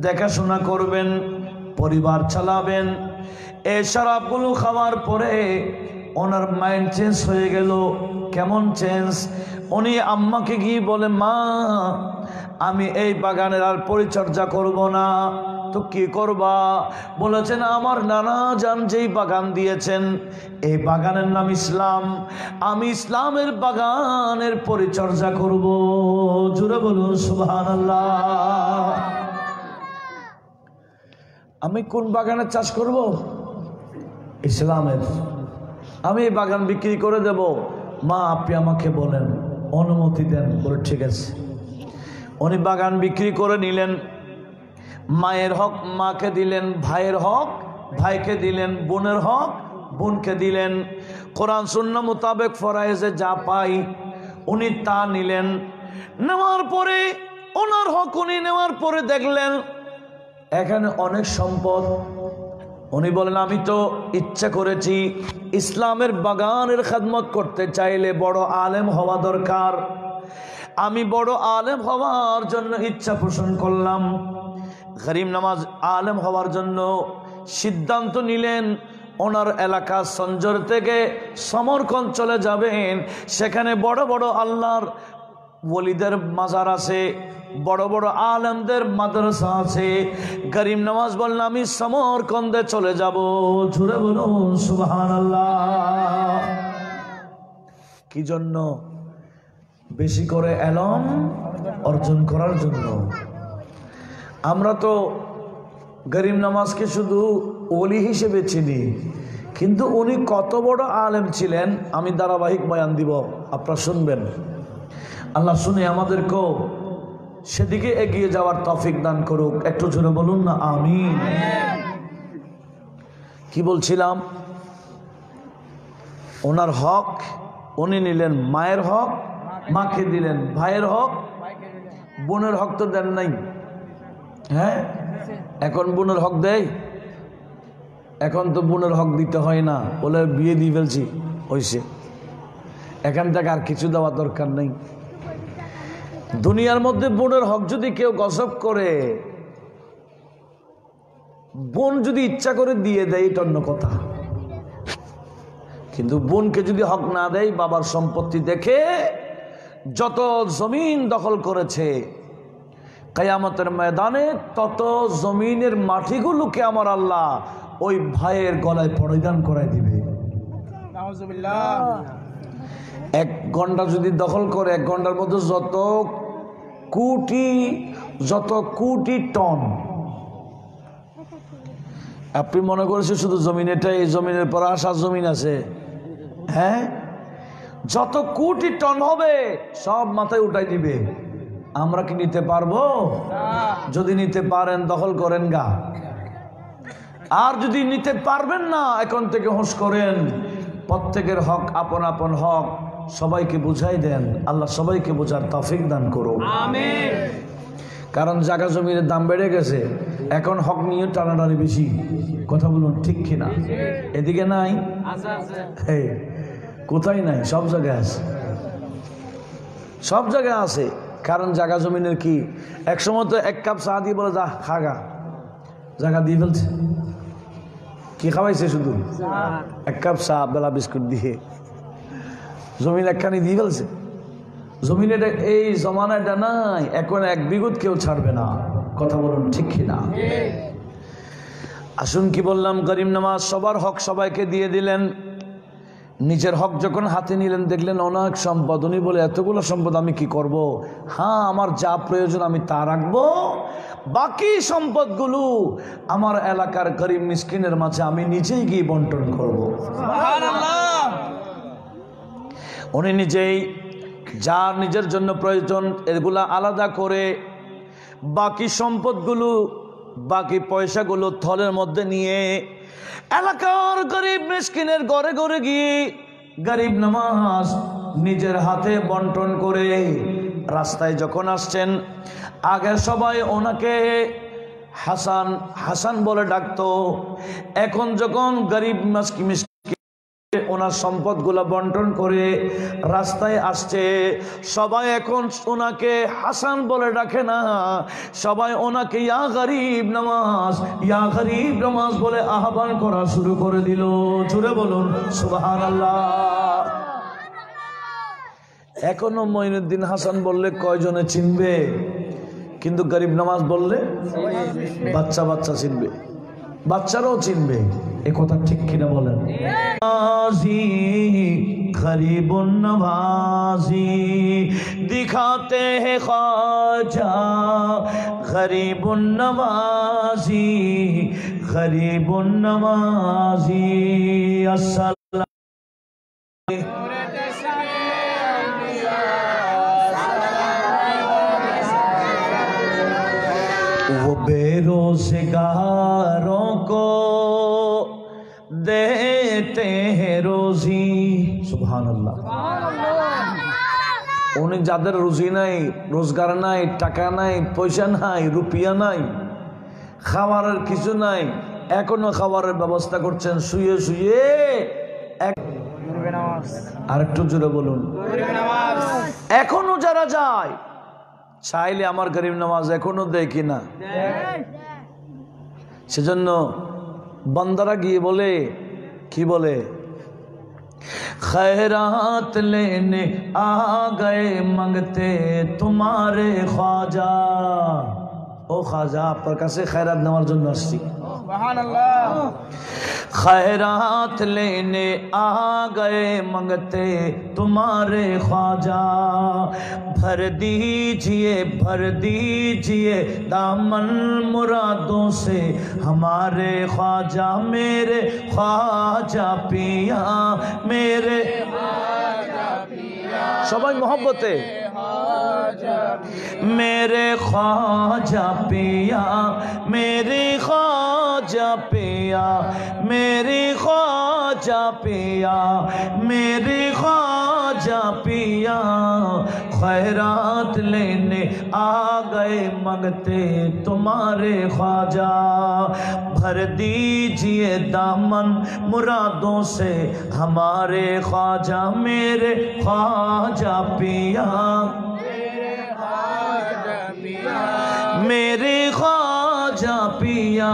দেখাশোনা করবেন, পরিবার চালাবেন। এই শরাবগুলো খাওয়ার পরে ওনার মাইন্ড চেঞ্জ হয়ে গেল। কেমন চেঞ্জ? উনি আম্মাকে গিয়ে বলে, মা আমি এই বাগানের আর পরিচর্যা করব না। তো কি করবা? বলেছেন আমার নানা জান যেই বাগান দিয়েছেন এই বাগানের নাম ইসলাম, আমি ইসলামের বাগানের পরিচর্যা করব। জোরে বলুন সুবহানাল্লাহ। আমি কোন বাগানের চাষ করব? ইসলামের। আমি এই বাগান বিক্রি করে দেব। মা আপনি আমাকে বলেন, অনুমতি দেন। বলে ঠিক আছে। উনি বাগান বিক্রি করে নিলেন। মায়ের হক মাকে দিলেন, ভাইয়ের হক ভাইকে দিলেন, বোনের হক বোনকে দিলেন। কোরআন সুন্নাহ মোতাবেক ফরায়েজে যা পাই উনি তা নিলেন। নেওয়ার পরে ওনার হক উনি নেওয়ার পরে দেখলেন এখানে অনেক সম্পদ। উনি বলেন আমি তো ইচ্ছা করেছি ইসলামের বাগানের খেদমত করতে চাইলে বড় আলেম হওয়া দরকার। আমি বড় আলেম হওয়ার জন্য ইচ্ছা পোষণ করলাম। গরিব নওয়াজ আলেম হওয়ার জন্য সিদ্ধান্ত নিলেন। ওনার এলাকা সঞ্জর থেকে সমরকন্দ চলে যাবেন। সেখানে বড় বড় আল্লাহর ওলিদের মাজার আছে, বড় বড় আলেমদের মাদ্রাসা আছে। গরিব নওয়াজ বললেন আমি সমরকন্দে চলে যাব। জোরে বলুন সুবহানাল্লাহ। কি জন্য? বেশি করে ইলম অর্জন করার জন্য। আমরা তো গরিব নওয়াজকে শুধু ওলি হিসেবে চিনি, কিন্তু উনি কত বড় আলেম ছিলেন আমি ধারাবাহিক বয়ান দিব, আপনারা শুনবেন। আল্লাহ শুনে আমাদেরকেও সেদিকে এগিয়ে যাওয়ার তৌফিক দান করুক। একটু জোরে বলুন না আমিন। কি বলছিলাম? ওনার হক উনি নিলেন, মায়ের হক মাকে দিলেন, ভাইয়ের হক বোনের হক তো দেন নাই। হ্যাঁ, এখন বোনের হক দেয়? এখন তো বোনের হক দিতে হয় না, বলে বিয়ে দিয়ে ফেলছি হয়েছে, এখান থেকে আর কিছু দেওয়ার দরকার নেই। দুনিয়ার মধ্যে বোনের হক যদি কেউ গসব করে, বোন যদি ইচ্ছা করে দিয়ে দেয় এটা অন্য কথা, কিন্তু বোনকে যদি হক না দেয়, বাবার সম্পত্তি দেখে যত জমিন দখল করেছে কিয়ামতের ময়দানে তত জমিনের মাটিগুলোকে আমার আল্লাহ ওই ভাইয়ের গলায় পরিধান করাই দিবে। এক ঘন্টা যদি দখল করে, এক ঘন্টার মধ্যে যত কোটি টন। আপনি মনে করেছেন শুধু জমিন, এটা এই জমিনের পর আসা জমিন আছে, হ্যাঁ, যত কোটি টন হবে সব মাথায় উঠাই দিবে। আমরা কি নিতে পারবো? যদি নিতে পারেন দখল করেন গা, আর যদি নিতে পারবেন না এখন থেকে হুঁশ করেন। প্রত্যেকের হক আপন আপন হক সবাইকে বুঝাই দেন। আল্লাহ সবাইকে বোঝার তৌফিক দান করুন, আমিন। কারণ জায়গা জমির দাম বেড়ে গেছে, এখন হক নিয়ে টানাটানি বেশি। কথা বলুন ঠিক কিনা? এদিকে নাই? কোথায় নাই? সব জায়গায় আছে, সব জায়গায় আছে। কারণ জায়গা জমিনের কি, এক সময় তো এক কাপ চা দিয়ে বলে যা খাগা, জায়গা দিয়ে ফেলছে। কি খাওয়াইছে? শুধু এক কাপ চা, বেলা বিস্কুট দিয়ে জমিন একখানি দিয়ে ফেলছে। জমিন এটা এই জমানা এটা নাই, এখন এক বিঘত কেউ ছাড়বে না। কথা বলুন ঠিক কিনা? আসুন কি বললাম, গরিব নওয়াজ সবার হক সবাইকে দিয়ে দিলেন। নিজের হক যখন হাতে নিলেন, দেখলেন অনেক সম্পদ। উনি বলে এতগুলো সম্পদ আমি কি করব? হ্যাঁ, আমার যা প্রয়োজন আমি তা রাখবো, বাকি সম্পদগুলো আমার এলাকার গরিব মিসকিনের মাঝে আমি নিজেই গিয়ে বন্টন করব। উনি নিজেই যার নিজের জন্য প্রয়োজন এগুলা আলাদা করে বাকি সম্পদগুলো, বাকি পয়সাগুলো থলের মধ্যে নিয়ে এলাকার গরিব মিসকিনের ঘরে ঘরে গিয়ে গরিব নওয়াজ নিজের হাতে বন্টন করে রাস্তায় যখন আসছেন, আগে সবাই ওনাকে হাসান হাসান বলে ডাকতো। এখন যখন গরিব মিসকিন ওনার সম্পদগুলো বন্টন করে রাস্তায় আসছে, সবাই এখন ওনাকে হাসান বলে ডাকে না, সবাই ওনাকে ইয়া গরিব নওয়াজ, ইয়া গরিব নওয়াজ বলে আহ্বান করা শুরু করে দিল। জুড়ে বলুন সুবহানাল্লাহ। এখনো মঈনুদ্দিন হাসান বললে কয়জনে চিনবে, কিন্তু গরিব নওয়াজ বললে বাচ্চা বাচ্চা চিনবে, বাচ্চারাও চিনবে। এ কথা ঠিক কিনা বলেন? গরিবুন নওয়াজি দিখাতে हैं ख्वाजा, गरीबुन नवाजी गरीबुन नवाजी। अस्सलाम वो बेरोजगारों को देते हैं रोजी। सुभान अल्लाह। उन्हें যাদের রুজি নাই, রোজগার নাই, টাকা নাই, পয়সা নাই, রুপিয়া নাই, খাবারের কিছু নাই, এখনো খাবারের ব্যবস্থা করছেন শুয়ে শুয়ে। আর একটু জোরে বলুন। এখনো যারা যায়, চাইলে আমার গরিব নওয়াজ এখনো দেয় কিনা? সেজন্য বান্দারা গিয়ে বলে, কি বলে? खैरात लेने आ गए मंगते तुम्हारे ख्वाजा। ओ ख्वाजा, आपके काছে खैरात নেওয়ার জন্য আসছি। सुभान खैरात लेने आ गए मंगते तुम्हारे ख्वाजा। भर दीजिए दामन मुरादों से हमारे ख्वाजा, मेरे ख्वाजा पिया, मेरे सबाई मोहब्बते मेरे ख्वाजा पिया, मेरे ख्वाजा पिया, मेरे ख्वाजा पिया, मेरे ख्वाजा पिया। खैरात लेने आ गए मंगते तुम्हारे ख्वाजा। भर दीजिए दामन मुरादों से हमारे ख्वाजा, मेरे ख्वाजा पिया, मेरे ख्वाजा पिया,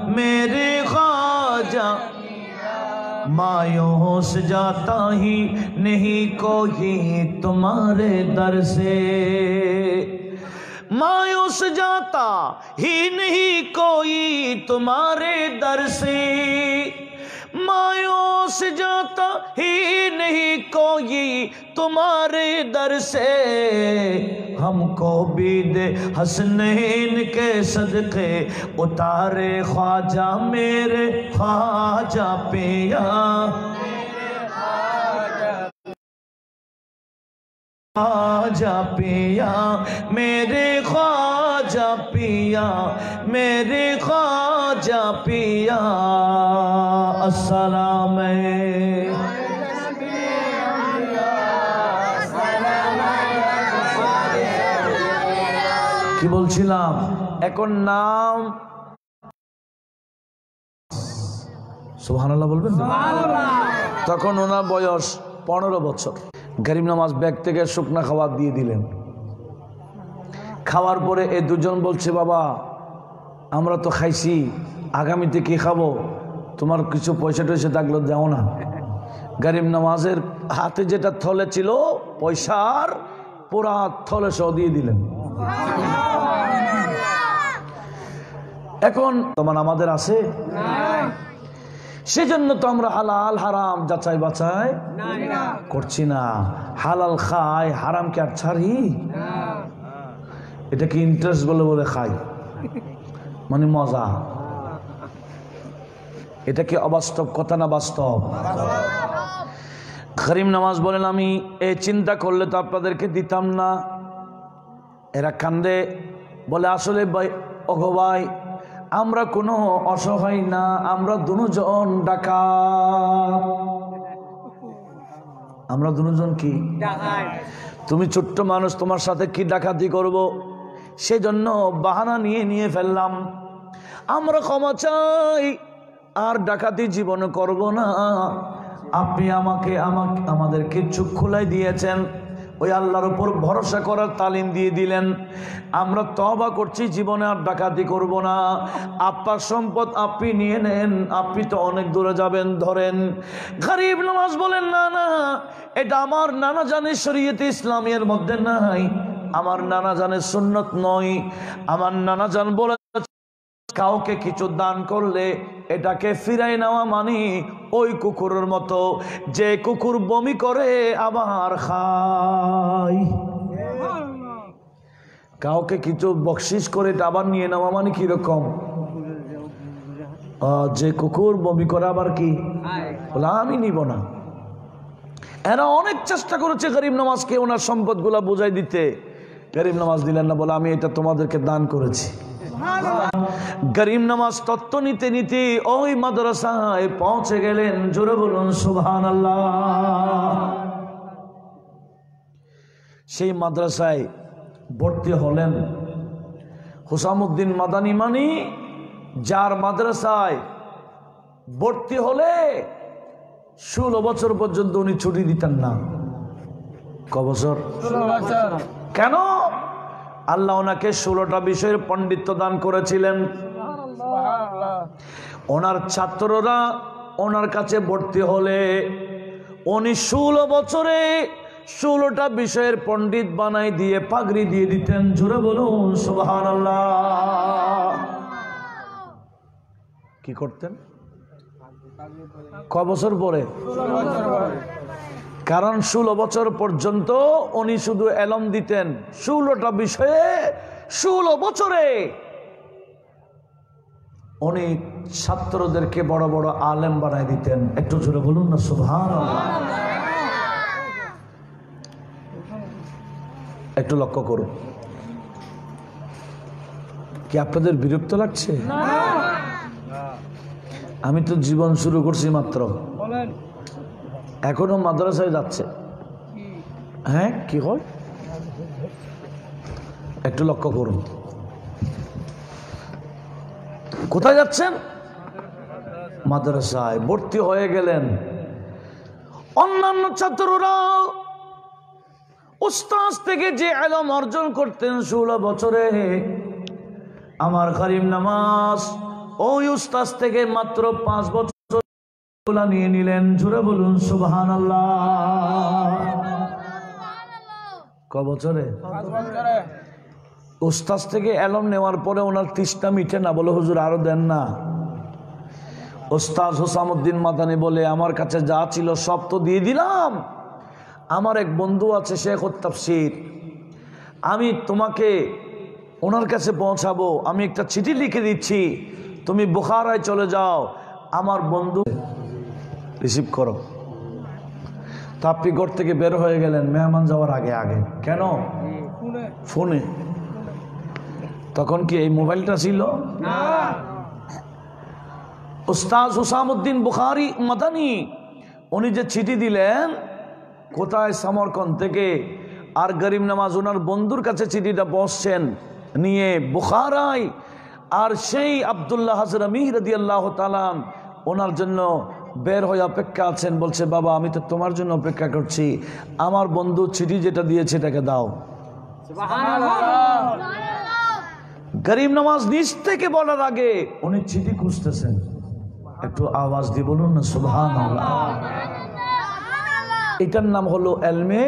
मेरे ख्वाजा। मायूस जाता ही नहीं कोई तुम्हारे दर से, मायूस जाता ही नहीं कोई तुम्हारे दर से, मायूस जाता ही नहीं कोई तुम्हारे दर से। हमको भी दे हसनैन के सदके उतारे ख्वाजा, मेरे ख्वाजा पिया, ख्वाजा पिया, मेरे ख्वाजा पिया, मेरे ख्वाजा पिया। अस्सलाम কি বলছিলাম? এখন নাম সুবহানাল্লাহ বলবেন। তখন ওনার বয়স 15 বছর। গরিব নওয়াজ ব্যাগ থেকে শুকনা খাবার দিয়ে দিলেন। খাওয়ার পরে এই দুজন বলছে, বাবা আমরা তো খাইছি, আগামীতে কি খাবো? তোমার কিছু পয়সা টয়সা থাকলো দাও না। গরিব নওয়াজের হাতে যেটা থলে ছিল পয়সার পুরা থলে সহ দিয়ে দিলেন। এখন তোমার আমাদের আছে, সেজন্য তো আমরা হালাল হারাম যাচাই বাছাই করছি না। হালাল খাই, হারামকে আর ছাড়ি? এটা কি ইন্টারেস্ট বলে বলে খাই, মানে মজা? এটা কি অবাস্তব কথা না বাস্তব? করিম নামাজ বলেন, আমি এই চিন্তা করলে তো আপনাদেরকে দিতাম না। এরা কান্দে, বলে আসলে ভাই, ওগো ভাই, আমরা কোনো অসহায় না, আমরা দুজন ডাকাত। আমরা দুজন কি? তুমি ছোট্ট মানুষ, তোমার সাথে কি ডাকাতি করব? সেজন্য বাহানা নিয়ে ফেললাম। আমরা ক্ষমা চাই, আর ডাকাতি জীবন করব না। আপনি আমাদেরকে চোখ খুলাই দিয়েছেন, ওই আল্লাহর উপর ভরসা করার তালিম দিয়ে দিলেন। আমরা তওবা করছি, জীবনে আর ডাকাতি করব না। আপনার সম্পদ আপনি নিয়ে নেন, আপনি তো অনেক দূরে যাবেন, ধরেন। গরিব নওয়াজ বলেন, না না, এটা আমার নানা জানের শরীয়তে ইসলামের মধ্যে নাই, আমার নানা জানের সুন্নত নয়। আমার নানা জান বলে, কাউকে কিছু দান করলে এটাকে ফিরাই নেওয়া মানে ওই কুকুরের মতো, যে কুকুর বমি করে আবার খায়। কাউকে কিছু বকশিস করে এটা আবার নিয়ে নেওয়া মানে কিরকম? যে কুকুর বমি করে আবার কি বলে, আমি নিব না। এরা অনেক চেষ্টা করেছে গরিব নওয়াজকে ওনার সম্পদ গুলা বুঝাই দিতে, গরিব নওয়াজ দিলেন না, বলে আমি এটা তোমাদেরকে দান করেছি। গরিব নওয়াজ তত্ত্ব নিতে নিতে ওই মাদ্রাসায় পৌঁছে গেলেন। জোরে বলুন সুবহানাল্লাহ। সেই মাদ্রাসায় ভর্তি হলেন হুসামউদ্দিন মাদানী, মানি যার মাদ্রাসায় ভর্তি হলে 16 বছর পর্যন্ত উনি ছুটি দিতেন না। ক বছর? 16 বছর। কেন? আল্লাহ ওনাকে 16টা বিষয়ের পণ্ডিত্য দান করেছিলেন। ওনার ছাত্ররা ওনার কাছে ভর্তি হলে উনি 16 বছরে 16টা বিষয়ের পণ্ডিত বানাই দিয়ে পাগড়ি দিয়ে দিতেন। জোরে বলুন সুবহানাল্লাহ। কি করতেন? ক বছর পরে? কারণ 16 বছর পর্যন্ত উনি শুধু এলম দিতেন 16টা বিষয়ে। 16 বছরে উনি ছাত্রদেরকে বড় বড় আলেম বানাই দিতেন। একটু জোরে বলুন না সুবহানাল্লাহ। একটু লক্ষ্য করুন। কি আপনাদের বিরক্ত লাগছে? আমি তো জীবন শুরু করছি মাত্র, এখনো মাদ্রাসায় যাচ্ছে। হ্যাঁ, কি হয় একটু লক্ষ্য করুন। কোথায় যাচ্ছেন? মাদ্রাসায় ভর্তি হয়ে গেলেন। অন্যান্য ছাত্ররা উস্তাদ থেকে যে ইলম অর্জন করতেন 16 বছরে, আমার করিম নামাজ ওই উস্তাদ থেকে মাত্র 5 বছর নিয়ে নিলেন। জোরে বলুন সুবহানাল্লাহ। ক বছরে? 5 বছরে। উস্তাদ থেকে ইলম নেওয়ার পরে ওনার তৃষ্ণা মিটে না, বলে হুজুর আরো দেন না। উস্তাদ হুসামউদ্দিন মাদানী বলে, আমার কাছে যা ছিল সব তো দিয়ে দিলাম। আমার এক বন্ধু আছে শেখুত তাফসীর, আমি তোমাকে ওনার কাছে পৌঁছাবো। আমি একটা চিঠি লিখে দিচ্ছি, তুমি বুখারায় চলে যাও, আমার বন্ধু রিসিভ করো। তো আপনি ঘর থেকে বের হয়ে গেলেন মেহমান যাওয়ার আগে আগে। কেন? ফোনে। তখন কি এই মোবাইলটা ছিল না? উস্তাদ হুসামউদ্দিন বুখারী মাদানী উনি যে চিঠি দিলেন, কোথায়? সমরকন্দ থেকে। আর গরিব নওয়াজ ওনার বন্ধুর কাছে চিঠিটা পৌঁছছেন নিয়ে বুখারায়। আর সেই আব্দুল্লাহ হাজরামি রাদিয়াল্লাহু তাআলা ওনার জন্য বের হয়ে অপেক্ষা আছেন। বলছে, বাবা আমি তো তোমার জন্য অপেক্ষা করছি, আমার বন্ধু চিঠি যেটা দিয়েছে এটাকে দাও। গরিব নওয়াজ নিজ থেকে বলার আগে উনি চিঠি খুঁজতেছেন। একটু আওয়াজ দিয়ে বলুন না সুবহানাল্লাহ। এটার নাম হলো ইলমে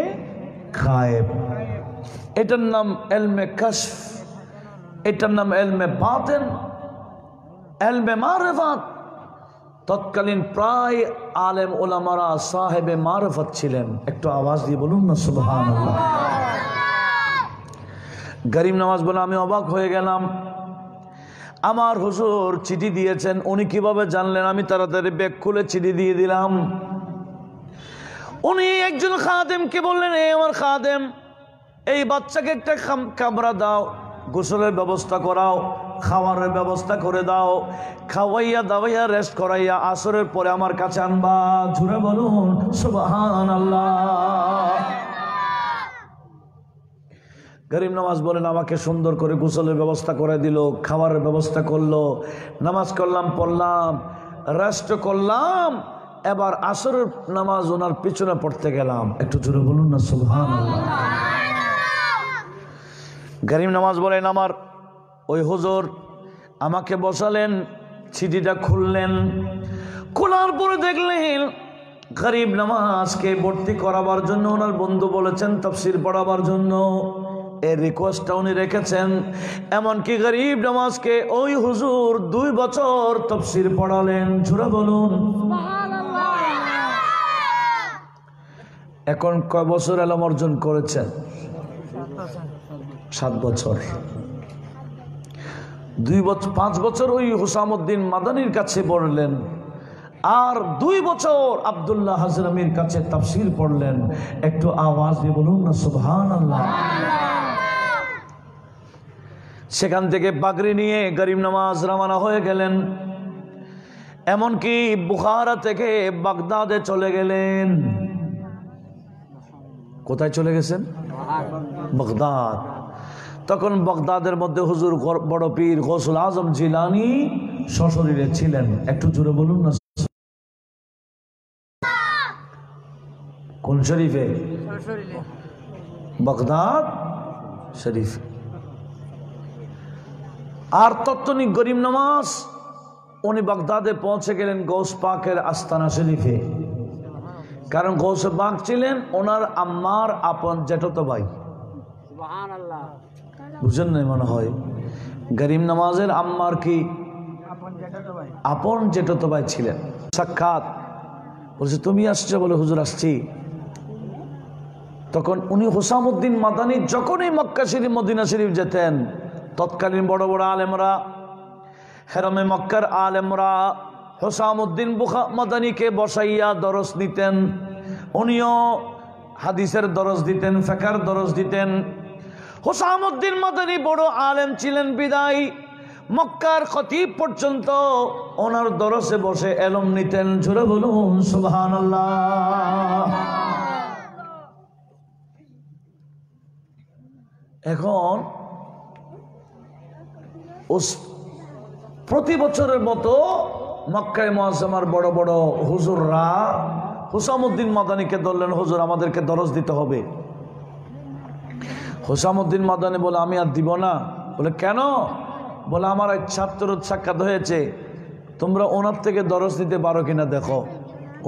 গায়েব, এটার নাম ইলমে কাশফ, এটার নাম ইলমে বাতিন, ইলমে মারিফাত। তৎকালীন প্রায় আলেম ওলামারা সাহেবে মারফত ছিলেন। একটু আওয়াজ দিয়ে বলুন না সুবহানাল্লাহ। গরিব নওয়াজ বলে আমি অবাক হয়ে গেলাম, আমার হুজুর চিঠি দিয়েছেন, উনি কিভাবে জানলেন? আমি তাড়াতাড়ি ব্যাগ খুলে চিঠি দিয়ে দিলাম। উনি একজন খাদেমকে বললেন, এই আমার খাদেম, এই বাচ্চাকে একটা কামরা দাও, গোসলের ব্যবস্থা করাও, খাওয়ারের ব্যবস্থা করে দাও, খাওয়াইয়া দাওয়াইয়া রেস্ট করাইয়া আসরের পরে আমার কাছে আনবা। জুড়ে বলুন সুবহানাল্লাহ। গরিব নামাজ বলেন আমাকে সুন্দর করে গোসলের ব্যবস্থা করে দিল, খাবারের ব্যবস্থা করলো, নামাজ করলাম, পড়লাম, রেস্ট করলাম, এবার আসরের নামাজ ওনার পিছনে পড়তে গেলাম। একটু জোরে বলুন না সুবহানাল্লাহ। গরিব নামাজ বলেন আমার ওই হুজুর আমাকে বসালেন, চিঠিটা খুললেন, খোলার পরে দেখলেন গরিব নামাজকে ভর্তি করাবার জন্য ওনার বন্ধু বলেছেন তাফসীর পড়াবার জন্য, এর রিকোয়েস্টটা উনি রেখেছেন। এমনকি গরিব নামাজকে ওই হুজুর 2 বছর তাফসীর পড়ালেন। জোরে বলুন সুবহানাল্লাহ। এখন কয় বছর ইলম অর্জন করেছেন? 7 বছর। 5 বছর ওই হুসামউদ্দিন মাদানির কাছে পড়লেন, আর 2 বছর আব্দুল্লাহ হাজরামির কাছে তাফসীর পড়লেন। একটু আওয়াজ দিয়ে বলুন না সুবহানাল্লাহ। সেখান থেকে পাগড়ি নিয়ে গরিব নামাজ রওনা হয়ে গেলেন, এমনকি বুখারা থেকে বাগদাদে চলে গেলেন। কোথায় চলে গেছেন? বাগদাদ। তখন বাগদাদের মধ্যে হুজুর বড় পীর গৌসুল আজম জিলানী সশরীরে ছিলেন। একটু জোরে বলুন না। কোন শরীফে? বাগদাদ শরীফ। আর তৎক্ষণিক গরিব নামাজ উনি বাগদাদে পৌঁছে গেলেন গৌস পাকের আস্তানা শরীফে, কারণ গৌসে পাক ছিলেন ওনার আম্মার আপন জেঠতো ভাই। বুঝেন নাই মনে হয়? গরিব নামাজের আম্মার কি আপন জেঠতো ভাই ছিলেন। সাক্ষাৎ বলছে তুমি আসছো? বলে হুজুর আসছি। তখন উনি হুসামউদ্দিন মাদানী যখনই মক্কা শরীফ মদিনা শরীফ যেতেন, তৎকালীন বড় বড় আলেমরা, হেরামে মক্কার আলেমরা হুসামউদ্দিন মাদানীকে বসাইয়া দরস নিতেন। উনিও হাদিসের দরস দিতেন, ফিকহের দরস দিতেন। হুসামউদ্দিন মাদানী বড় আলেম ছিলেন বিদায় মক্কার খতিব পর্যন্ত ওনার দরসে বসে ইলম নিতেন। জোরে বলুন সুবহানাল্লাহ। এখন প্রতি বছরের মতো মক্কায় মুআজ্জামার বড় বড় হুজুররা হুসামউদ্দিন মাদানীকে ধরলেন, হুজুর আমাদেরকে দরস দিতে হবে। হুসামউদ্দিন মাদানী বলে আমি আর দিব না। বলে কেন? বলে আমার এক ছাত্র সাক্ষাৎ হয়েছে, তোমরা ওনার থেকে দরস নিতে পারো কিনা দেখো,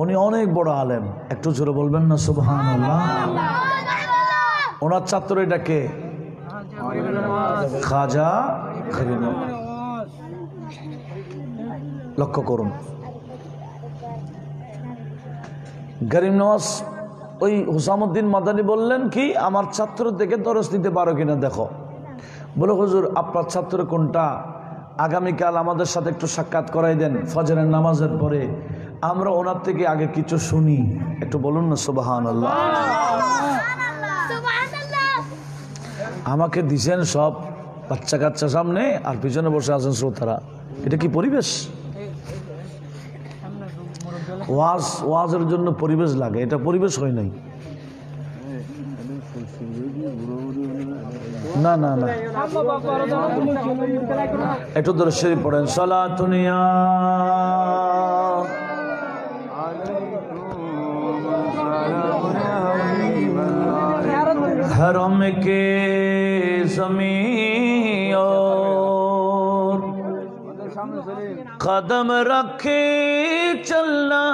উনি অনেক বড় আলেম। একটু জোরে বলবেন না সুবহানাল্লাহ। ওনার ছাত্র এটা কে? খাজা গরিব নওয়াজ। লক্ষ্য করুন, গরিব নওয়াজ ওই হুসামউদ্দিন মাদানী বললেন কি আমার ছাত্র থেকে দরস নিতে পারো কিনা দেখো। বলে হুজুর আপনার ছাত্র কোনটা? আগামীকাল আমাদের সাথে একটু সাক্ষাৎ করাই দেন ফজরের নামাজের পরে, আমরা ওনার থেকে আগে কিছু শুনি। একটু বলুন না সুবহানাল্লাহ। আমাকে দিছেন সব বাচ্চা কাচ্চা সামনে, আর পিছনে বসে আছেন শ্রোতারা। এটা কি পরিবেশ? ওয়াজের জন্য পরিবেশ লাগে, এটা পরিবেশ হয় নাই। না না না, একটু ধরে শরীফ পড়েন। সালাতুনিয়া हरम के ज़मीं और कदम रखे चलना,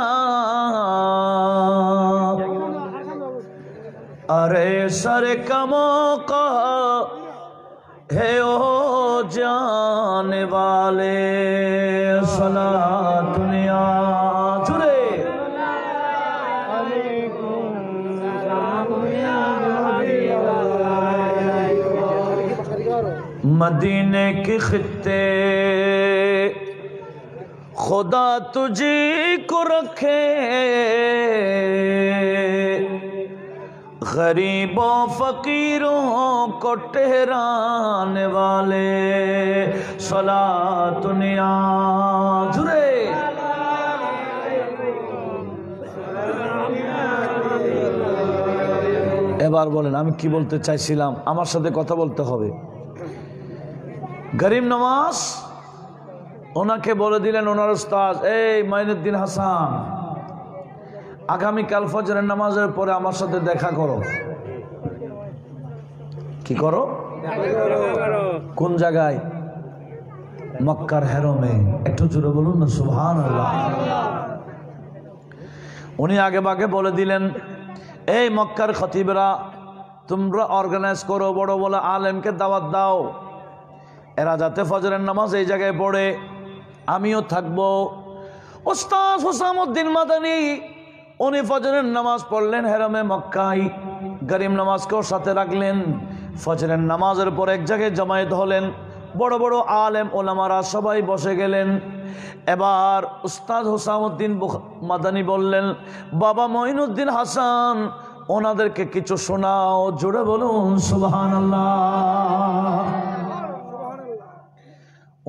अरे सर का मौका है ओ जाने वाले। सलात दुनिया मदीने के खित्ते खुदा तुझे को रखे, गरीबों फकीरों को ठहराने वाले सलात नियाज़ जुरे। এবার বলেন আমি কি বলতে চাইছিলাম, আমার সাথে কথা বলতে হবে। গরিব নওয়াজ ওনাকে বলে দিলেন ওনার উস্তাদ, এই মাইনুদ্দিন হাসান, আগামীকাল ফজরের নামাজের পরে আমার সাথে দেখা করো। কি করো? কোন জায়গায়? মক্কার হেরমে। একটু জোরে বলুন না সুবহানাল্লাহ। উনি আগে ভাগে বলে দিলেন, এই মক্কার খতিবরা তোমরা অর্গানাইজ করো, বড় বড় আলেমকে দাওয়াত দাও, এরা যাতে ফজরের নামাজ এই জায়গায় পড়ে, আমিও থাকবো। ওস্তাদ হুসামউদ্দিন মাদানী উনি ফজরের নামাজ পড়লেন হেরমে মক্কায়, গরিব নামাজকেও সাথে রাখলেন। ফজরের নামাজের পর এক জায়গায় জমায়েত হলেন, বড় বড় আলেম ওলামারা সবাই বসে গেলেন। এবার উস্তাদ হুসামউদ্দিন মাদানী বললেন, বাবা মঈনুদ্দিন হাসান ওনাদেরকে কিছু শোনাও। জোরে বলুন সুবহানাল্লাহ।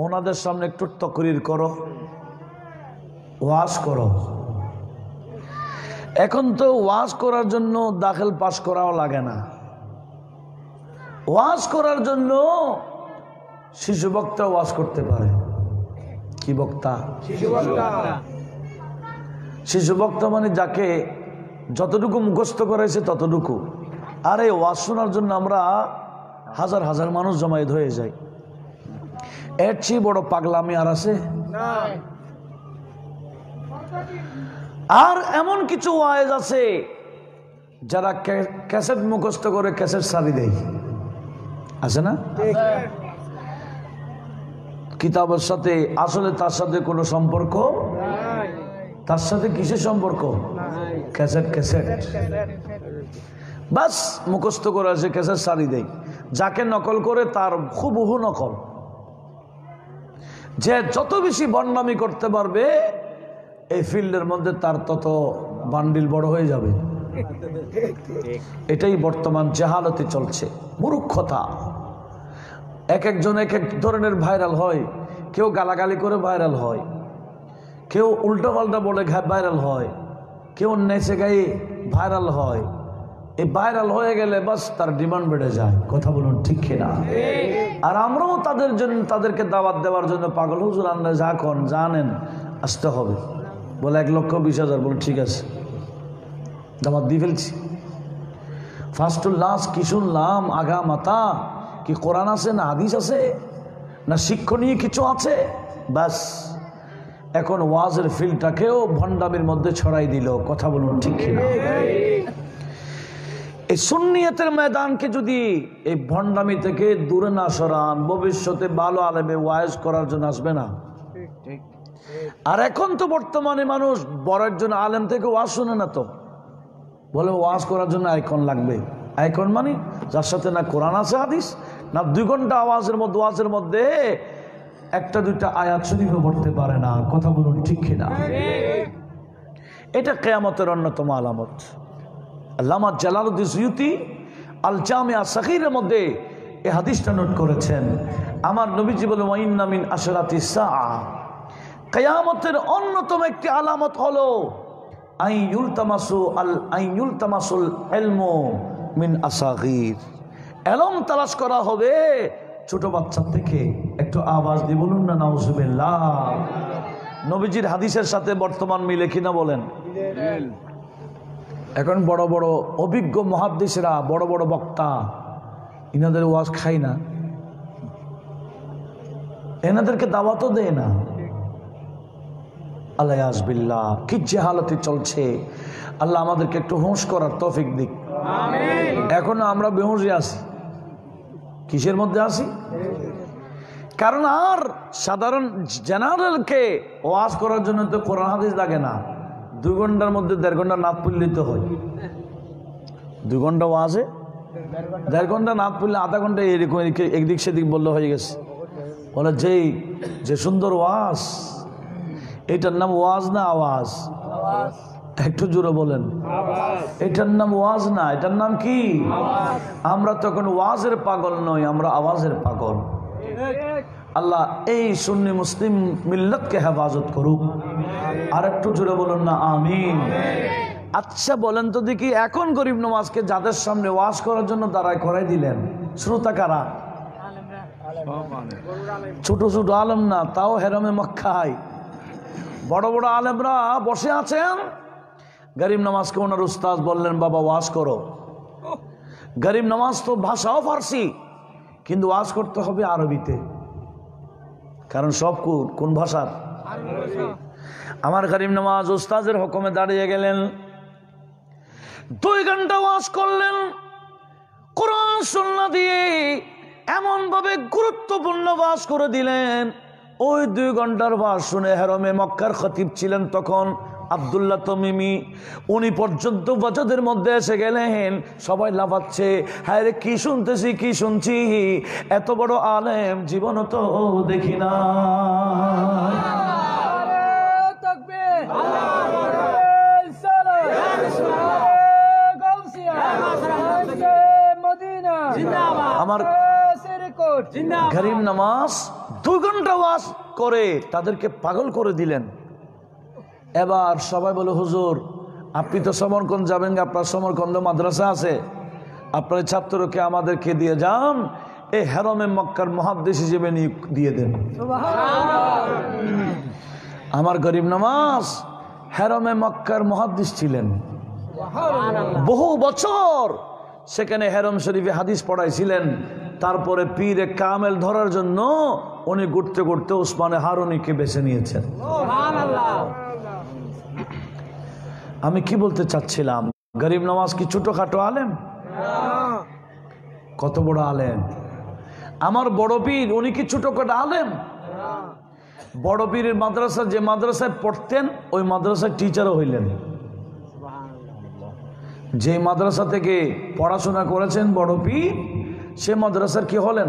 ওনাদের সামনে একটু তাকরীর করো, ওয়াজ করো। এখন তো ওয়াজ করার জন্য দাখিল পাস করাও লাগে না, ওয়াজ করার জন্য শিশু বক্তা ওয়াজ করতে পারে। কি বক্তা? শিশু বক্তা মানে যাকে যতটুকু মুখস্থ করাইছে ততটুকু। আর এই ওয়াজ শোনার জন্য আমরা হাজার হাজার মানুষ জমায়েত হয়ে যাই, এর চেয়ে বড় পাগলামি আর আছে? আর এমন কিছু ওয়াজ আছে যারা ক্যাসেট মুখস্থ করে ক্যাসেট সারি দেয়, আছে না? কিতাবের সাথে আসলে তার সাথে কোনো সম্পর্ক, তার সাথে কিসের সম্পর্ক? ক্যাসেট ক্যাসেট বাস মুখস্থ করে আছে, ক্যাসেট সারি দেয়। যাকে নকল করে তার হুবহু নকল। যে যত বেশি বন্ডামি করতে পারবে এই ফিল্ডের মধ্যে তার তত বান্ডিল বড় হয়ে যাবে। এটাই বর্তমান জাহালতে চলছে, মূর্খতা। এক একজন এক এক ধরনের ভাইরাল হয়। কেউ গালাগালি করে ভাইরাল হয়, কেউ উল্টো পাল্টা বলে ভাইরাল হয়, কেউ নেচে গায়ে ভাইরাল হয়। এই ভাইরাল হয়ে গেলে বাস তার ডিমান্ড বেড়ে যায়। কথা বলুন ঠিক কিনা? আর আমরাও তাদের জন্য, তাদেরকে দাওয়াত দেওয়ার জন্য পাগল। হুজুর আন্না যা কন জানেন আসতে হবে, বলে 1,20,000। বলে ঠিক আছে, দাওয়াত দিয়ে ফেলছি। ফার্স্টুল লাস্ট কি শুনলাম? আগা মাথা কি কোরআন আছে না হাদিস আছে না শিক্ষণীয় কিছু আছে? ব্যাস এখন ওয়াজের ফিল্ডটাকেও ভণ্ডামির মধ্যে ছড়াই দিল। কথা বলুন ঠিক কিনা? এই সুন্নিয়তের ময়দানকে যদি এই ভণ্ডামি থেকে দূরে না সরান, ভবিষ্যতে ভালো আলেমে ওয়াজ করার জন্য আসবে না। আর এখন তো বর্তমানে মানুষ বড় একজন আলেম থেকে ওয়াজ শুনে না, তো বলে ওয়াজ করার জন্য আইকন লাগবে। আইকন মানে যার সাথে না কোরআন আছে হাদিস, না 2 ঘন্টা ওয়াজের মধ্যে একটা দুইটা আয়াত শরীফও পড়তে পারে না। কথা বলুন ঠিক কিনা? এটা কিয়ামতের অন্যতম আলামত। আল্লামা জালালউদ্দিন সুয়ুতি আল জামিয়া সগীরের মধ্যে এই হাদিসটা নোট করেছেন। আমার নবীজি বলেন, ওয়া ইন্না মিন আশরাতিস সাআ, কিয়ামতের অন্যতম একটি আলামত হলো আইয়ুলতামাসুল ইলমু মিন আসাগীর। ইলম তালাশ করা হবে ছোট বাচ্চা থেকে। একটু আওয়াজ দিয়ে বলুন না নাউজুবিল্লাহ। নবীজির হাদিসের সাথে বর্তমান মিলে কিনা বলেন? এখন বড় বড় অভিজ্ঞ মুহাদ্দিসরা, বড় বড় বক্তা, ইনাদের ওয়াজ খাই না, এনাদেরকে দাওয়াতও দেয় না। আল্লাহ বিল্লাহ, কি জাহালতে চলছে। আল্লাহ আমাদেরকে একটু হুঁশ করার তৌফিক দিক। এখন আমরা বেহুঁশে আছি। কিসের মধ্যে আছি? কারণ আর সাধারণ জেনারেলকে ওয়াজ করার জন্য তো কোরআন হাদিস লাগে না। 2 ঘন্টার মধ্যে 1.5 ঘন্টা নাত পল্লিত হয়। 2 ঘন্টা ওয়াজে 1.5 ঘন্টা না পড়লে আধা ঘন্টা এরকম একদিক সেদিক বললে হয়ে গেছে। বলে যে সুন্দর ওয়াজ, এটার নাম ওয়াজ না আওয়াজ? একটু জোরে বলেন। এটার নাম ওয়াজ না, এটার নাম কি? আমরা তখন ওয়াজের পাগল নই, আমরা আওয়াজের পাগল। আল্লাহ এই সুন্নি মুসলিম মিল্লাতকে হেফাজত করুক। আর একটু জোরে বলুন না আমিন। আচ্ছা বলেন তো দেখি, এখন গরিব নওয়াজকে যাদের সামনে ওয়াজ করার জন্য দাঁড়ায় করাই দিলেন, শ্রোতা কারা? ছোট ছোট আলেম না, তাও হেরামে মক্কায় বড় বড় আলেমরা বসে আছেন। গরিব নওয়াজকে ওনার উস্তাদ বললেন, বাবা ওয়াজ করো। গরিব নওয়াজ তো ভাষাও ফার্সি, কিন্তু ওয়াজ করতে হবে আরবিতে, কারণ সব কোন ভাষার? আমার গরিব নওয়াজ উস্তাদের হুকুমে দাঁড়িয়ে গেলেন, 2 ঘন্টা ওয়াজ করলেন কোরআন সুন্নাহ দিয়ে, এমন ভাবে গুরুত্বপূর্ণ ওয়াজ করে দিলেন। ওই 2 ঘন্টার ওয়াজ শুনে হেরমে মক্কার খতিব ছিলেন তখন আব্দুল্লাহ তমিমি, উনি পর্যন্ত বাজাদের মধ্যে এসে গেলেন। সবাই লাফাচ্ছে, হায় রে কি শুনতেছি, কি শুনছি, এত বড় আলেম জীবন তো দেখি না। আমার গরিব নামাজ 2 ঘন্টা ওয়াজ করে তাদেরকে পাগল করে দিলেন। এবার সবাই বলে, হুজুর আপনি তো সমরকন্দ যাবেন, আপনার সমরকন্দ মাদ্রাসা আছে, আপনার ছাত্রকে আমাদেরকে দিয়ে যান, এই হেরমে মক্কার মুহাদ্দিস হিসেবে নিয়োগ দিয়ে দেন। আমার গরিব নামাজ হেরমে মক্কার মুহাদ্দিস ছিলেন, বহু বছর সেখানে হেরম শরীফে হাদিস পড়াইছিলেন। তারপরে পীরে কামেল ধরার জন্য উনি ঘুরতে ঘুরতে উসমানে হারুনিকে বেছে নিয়েছেন। আমি কি বলতে চাচ্ছিলাম, গরিব নওয়াজ কি ছোটখাটো আলেম? কত বড় আলেম। আমার বড় পীর, উনি কি ছোটখাটো আলেম? বড় পীরের মাদ্রাসা, যে মাদ্রাসায় পড়তেন ওই মাদ্রাসার টিচারও হইলেন। যে মাদ্রাসা থেকে পড়াশোনা করেছেন বড় পীর, সে মাদ্রাসার কি হলেন?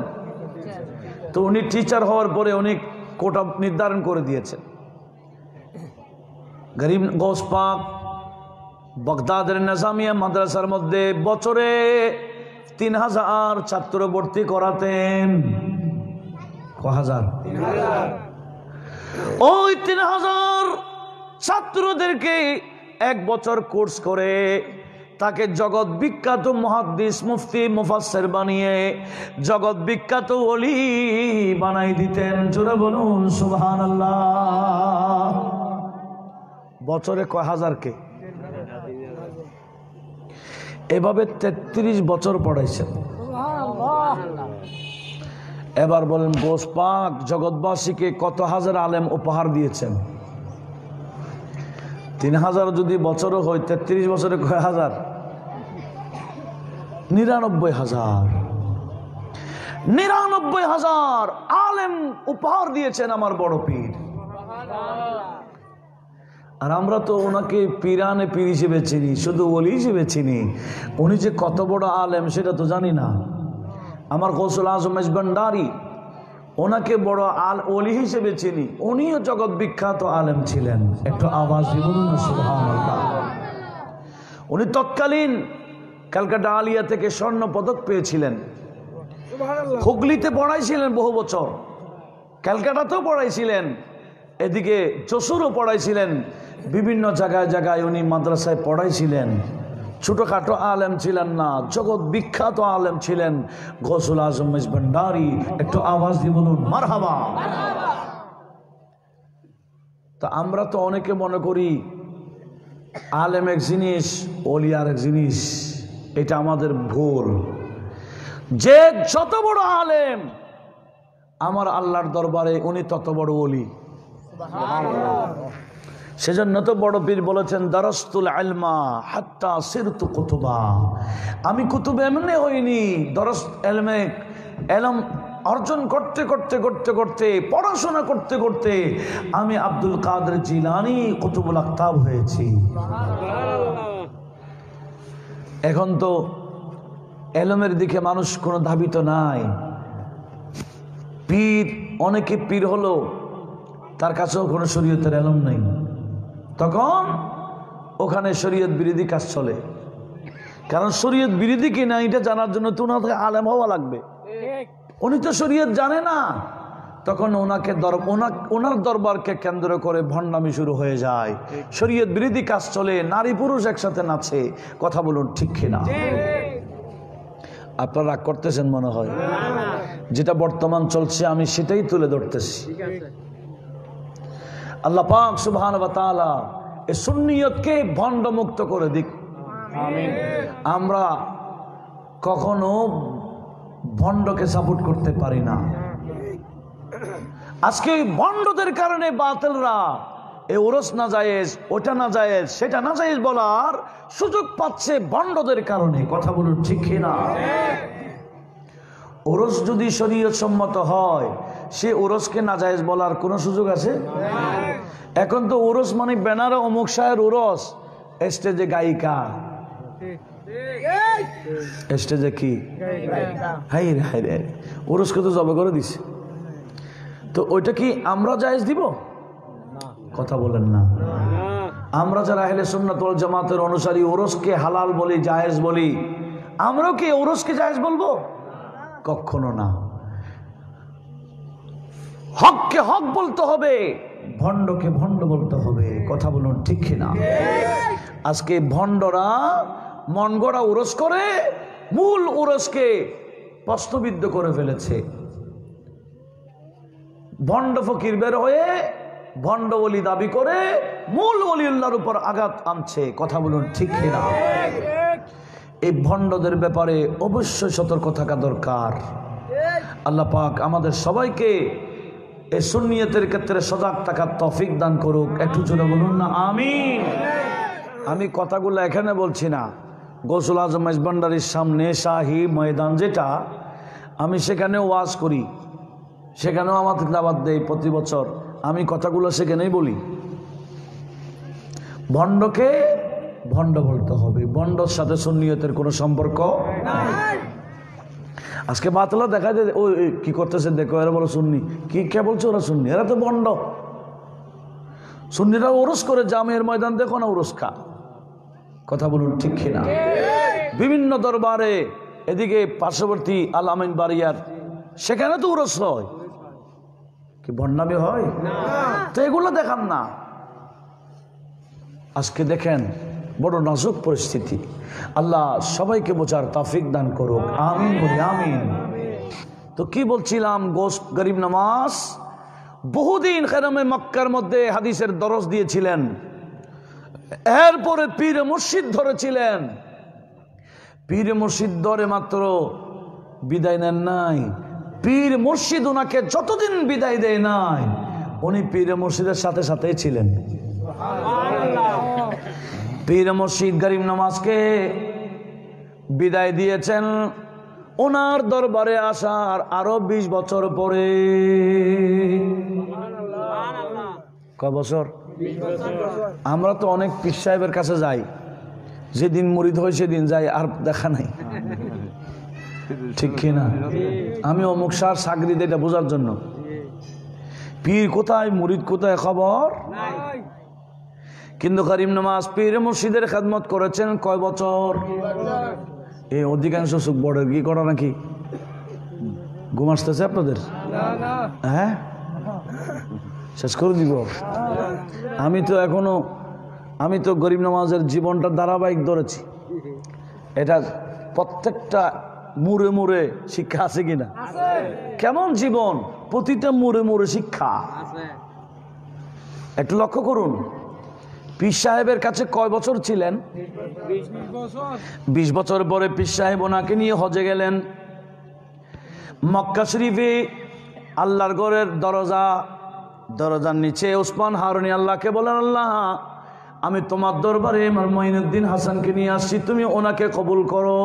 তো উনি টিচার হওয়ার পরে উনি কোটা নির্ধারণ করে দিয়েছেন। গরিব গৌস পাক বাগদাদের নিজামিয়া মাদ্রাসার মধ্যে বছরে 3000 ছাত্র ভর্তি করাতেন। ওই 3000 ছাত্রদেরকে 1 বছর কোর্স করে তাকে জগৎ বিখ্যাত মুহাদ্দিস, মুফতি, মুফাসসির বানিয়ে জগৎ বিখ্যাত ওলি বানাই দিতেন। জোরে বলুন সুবহানাল্লাহ। বছরে কয় হাজারকে? এভাবে 33 বছর পড়াইছেন। এবার বলেন, গৌস পাক জগৎবাসীকে কত হাজার আলেম উপহার দিয়েছেন? 3000 যদি বছরও হয়, 33 বছরে কয় হাজার? 99,000। 99,000 আলেম উপহার দিয়েছেন আমার বড় পীর। আর আমরা তো ওনাকে পীরানে পীর হিসেবে চিনি, শুধু ওলি হিসেবে চিনি। উনি যে কত বড় আলেম সেটা তো জানি না। আমার গৌসুল আজম মেজবান্ডারি, ওনাকে বড় ওলি হিসেবে চিনি, উনিও জগৎ বিখ্যাত আলেম ছিলেন। একটু আওয়াজ দিবেন না সুবহানাল্লাহ। উনি তৎকালীন ক্যালকাটা আলিয়া থেকে স্বর্ণ পদক পেয়েছিলেন। হুগলিতে পড়াইছিলেন বহু বছর, ক্যালকাটাতেও পড়াইছিলেন, এদিকে যশোরও পড়াইছিলেন। বিভিন্ন জায়গায় জায়গায় উনি মাদ্রাসায় পড়াইছিলেন। ছোটখাটো আলেম ছিলেন না, জগৎ বিখ্যাত আলেম ছিলেন গৌসুল আজম মেজবান্ডারি। একটু আওয়াজ দিয়ে বলুন মারহাবা। তা আমরা তো অনেকে মনে করি আলেম এক জিনিস, ওলি আর এক জিনিস। এটা আমাদের ভুল। যে যত বড় আলেম আমার আল্লাহর দরবারে উনি তত বড় ওলি। সেজন্য তো বড় পীর বলেছেন, দারাস্তুল ইলমা হাত্তা সিরতু কুতুবা। আমি কুতুব এমনি হইনি, দরস ইলমে ইলম অর্জন করতে করতে করতে করতে পড়াশোনা করতে করতে আমি আব্দুল কাদের জিলানী কুতুবুল আকতাব হয়েছি। এখন তো এলমের দিকে মানুষ কোনো ধাবিত নাই। পীর, অনেকে পীর হলো, তার কাছেও কোনো শরীয়তের এলম নেই, তখন ওখানে শরীয়ত বিরোধী কাজ চলে। কারণ শরীয়ত বিরোধী কিনা এটা জানার জন্য তো ওনাকে আলেম হওয়া লাগবে, উনি তো শরীয়ত জানে না। তখন ওনার দরবারকে কেন্দ্র করে ভণ্ডামি শুরু হয়ে যায়, শরীয়ত বিরোধী কাজ চলে, নারী পুরুষ একসাথে নাচে। কথা বলুন ঠিক কিনা? আপনারা রাগ করতেছেন মনে হয়, যেটা বর্তমান চলছে আমি সেটাই তুলে ধরতেছি। আল্লাহ পাক সুবহানাহু ওয়া তাআলা এই সুন্নিয়তকে ভণ্ড মুক্ত করে দিক। আমিন। আমরা কখনো ভণ্ডকে সাপোর্ট করতে পারি না। আজকে ওই ভণ্ডদের কারণে বাতিলরা এই ওরস না জায়েজ, ওটা না জায়েজ, সেটা না জায়েজ বলার সুযোগ পাচ্ছে ভণ্ডদের কারণে। কথা বলুন ঠিক না? ওরস যদি শরীয়ত সম্মত হয়, সে ওরসকে না জায়েজ বলার কোনো সুযোগ আছে? এখন তো ওরস মানে ব্যানারে অমুক শাহের ওরস, স্টেজে গায়িকা, স্টেজে কি হাই রে, ওরসকে তো জবে করে দিছে। তো ওইটা কি আমরা জায়েজ দিব? কথা বলেন না। আমরা যারা আহলে সুন্নাত ওয়াল জামাতের অনুসারী ওরসকে হালাল বলি, জায়েজ বলি, আমরাও কি ওরসকে জায়েজ বলবো? কখনো না। হককে হক বলতে হবে, ভণ্ডকে ভণ্ড বলতে হবে। কথা বলুন ঠিক না? আজকে ভণ্ডরা মন গড়া উরস করে মূল উরসকে প্রশ্নবিদ্ধ করে ফেলেছে। ভণ্ড ফকির বের হয়ে ভণ্ড ওলি দাবি করে মূল ওলিউল্লাহর উপর আঘাত আনছে। কথা বলুন ঠিক না? এই ভণ্ডদের ব্যাপারে অবশ্যই সতর্ক থাকা দরকার। আল্লাহ পাক আমাদের সবাইকে এই সুন্নিয়তের ক্ষেত্রে সজাগ থাকার তৌফিক দান করুক। একটু জোরে বলুন না আমিন। আমি কথাগুলো এখানে বলছি না, গৌসুল আজম মেজবান্ডারির সামনে শাহী ময়দান যেটা, আমি সেখানে ওয়াজ করি, সেখানেও আমাদের দাওয়াত দেই প্রতি বছর। আমি কথাগুলো সেখানেই বলি, ভণ্ডকে ভণ্ড বলতে হবে, ভণ্ডর সাথে সুন্নিয়তের কোনো সম্পর্ক নাই। আজকে বাতলা দেখা যায়, ওই কি করতেছে দেখো, এরা বলো সুন্নি, কি কে বলছে ওরা সুন্নি, এরা তো ভণ্ড। সুন্নিরা ওরস করে জামের ময়দান দেখো না, ওরস খা। কথা বলুন ঠিক কিনা? বিভিন্ন দরবারে, এদিকে পার্শ্ববর্তী আল আমিন বাড়িয়ার, সেখানে তো ওরস হয়, কি ভণ্ডামি হয়? তো এগুলো দেখান না। আজকে দেখেন বড় নাজুক পরিস্থিতি। আল্লাহ সবাইকে বোঝার তৌফিক দান করুক, আমিন বলি আমিন। তো কি বলছিলাম, গোশত গরিব নামাজ বহুদিন খেরামে মক্কার মধ্যে হাদিসের দরস দিয়েছিলেন, এরপরে পীর মুর্শিদ ধরেছিলেন। পীর মুর্শিদ ধরে মাত্র বিদায় নেন নাই, পীর মুর্শিদ ওনাকে যতদিন বিদায় দেয় নাই, উনি পীর মুর্শিদের সাথে সাথেই ছিলেন। পীর মুর্শিদ গরিব নামাজকে বিদায় দিয়েছেন ওনার দরবারে আসার আরো 20 বছর পরে। কয় বছর? আমরা তো অনেক পীর সাহেবের কাছে যাই, যেদিন মুরিদ হয় সেদিন যাই, আর দেখা নাই, ঠিক কিনা? আমি অমুক সার সাগরিদ, এটা বোঝার জন্য। পীর কোথায়, মুরিদ কোথায়, খবর নাই। কিন্তু গরিব নামাজ পীর মুর্শিদের খেদমত করেছেন কয় বছর? এই অধিকাংশ সুখ বড় কি করা নাকি? ঘুম আসতেছে আপনাদের? হ্যাঁ, শেষ করে দিব। আমি তো গরিব নামাজের জীবনটা ধারাবাহিক ধরেছি। এটা প্রত্যেকটা মুড়ে মুড়ে শিক্ষা আছে কিনা? কেমন জীবন, প্রতিটা মুড়ে মুড়ে শিক্ষা। একটু লক্ষ্য করুন, পীর সাহেবের কাছে কয় বছর ছিলেন? 20 বছর পরে পীর সাহেব ওনাকে নিয়ে হজে গেলেন। মক্কা শরীফে আল্লাহর ঘরের দরজার নিচে ওসমান হারুনি আল্লাহকে বলেন, আল্লাহ আমি তোমার দরবারে আমার মঈনুদ্দিন হাসানকে নিয়ে আসছি, তুমি ওনাকে কবুল করো।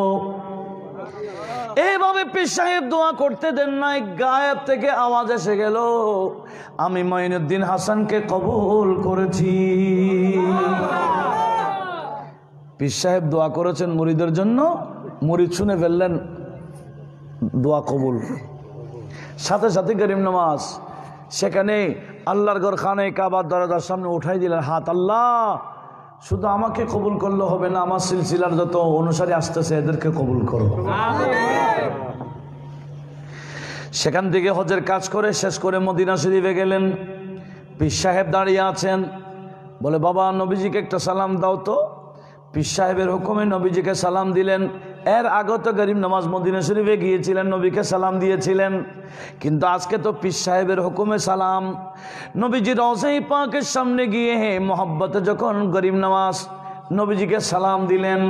এইভাবে পীর সাহেব দোয়া করতে দেন নাই, গায়েব থেকে আওয়াজ এসে গেল, আমি মঈনুদ্দিন হাসানকে কবুল করেছি। পীর সাহেব দোয়া করেছেন মুরিদের জন্য, মুরিদ শুনে ফেললেন দোয়া কবুল। সাথে সাথে গরিব নওয়াজ সেখানে আল্লাহর ঘর খানে কাবার দরজার সামনে উঠাই দিলেন হাত, আল্লাহ শুধু আমাকে কবুল করলে হবে না, আমার সিলসিলার যত অনুসারী আসতেছে এদেরকে কবুল করো। সেখান থেকে হজের কাজ করে শেষ করে মদিনা শরীফে গেলেন। পীর সাহেব দাঁড়িয়ে আছেন, বলে বাবা নবীজিকে একটা সালাম দাও তো। পীর সাহেবের হুকুমে নবীজিকে সালাম দিলেন। এর আগে তো গরিব নওয়াজ মদিনা শরীফে গিয়েছিলেন, নবীকে সালাম দিয়েছিলেন, কিন্তু আজকে তো পীর সাহেবের হুকুমে সালাম। নবীজি রওজায়ে পাকের সামনে গিয়ে মোহাব্বতে যখন গরিব নওয়াজ নবীজিকে সালাম দিলেন,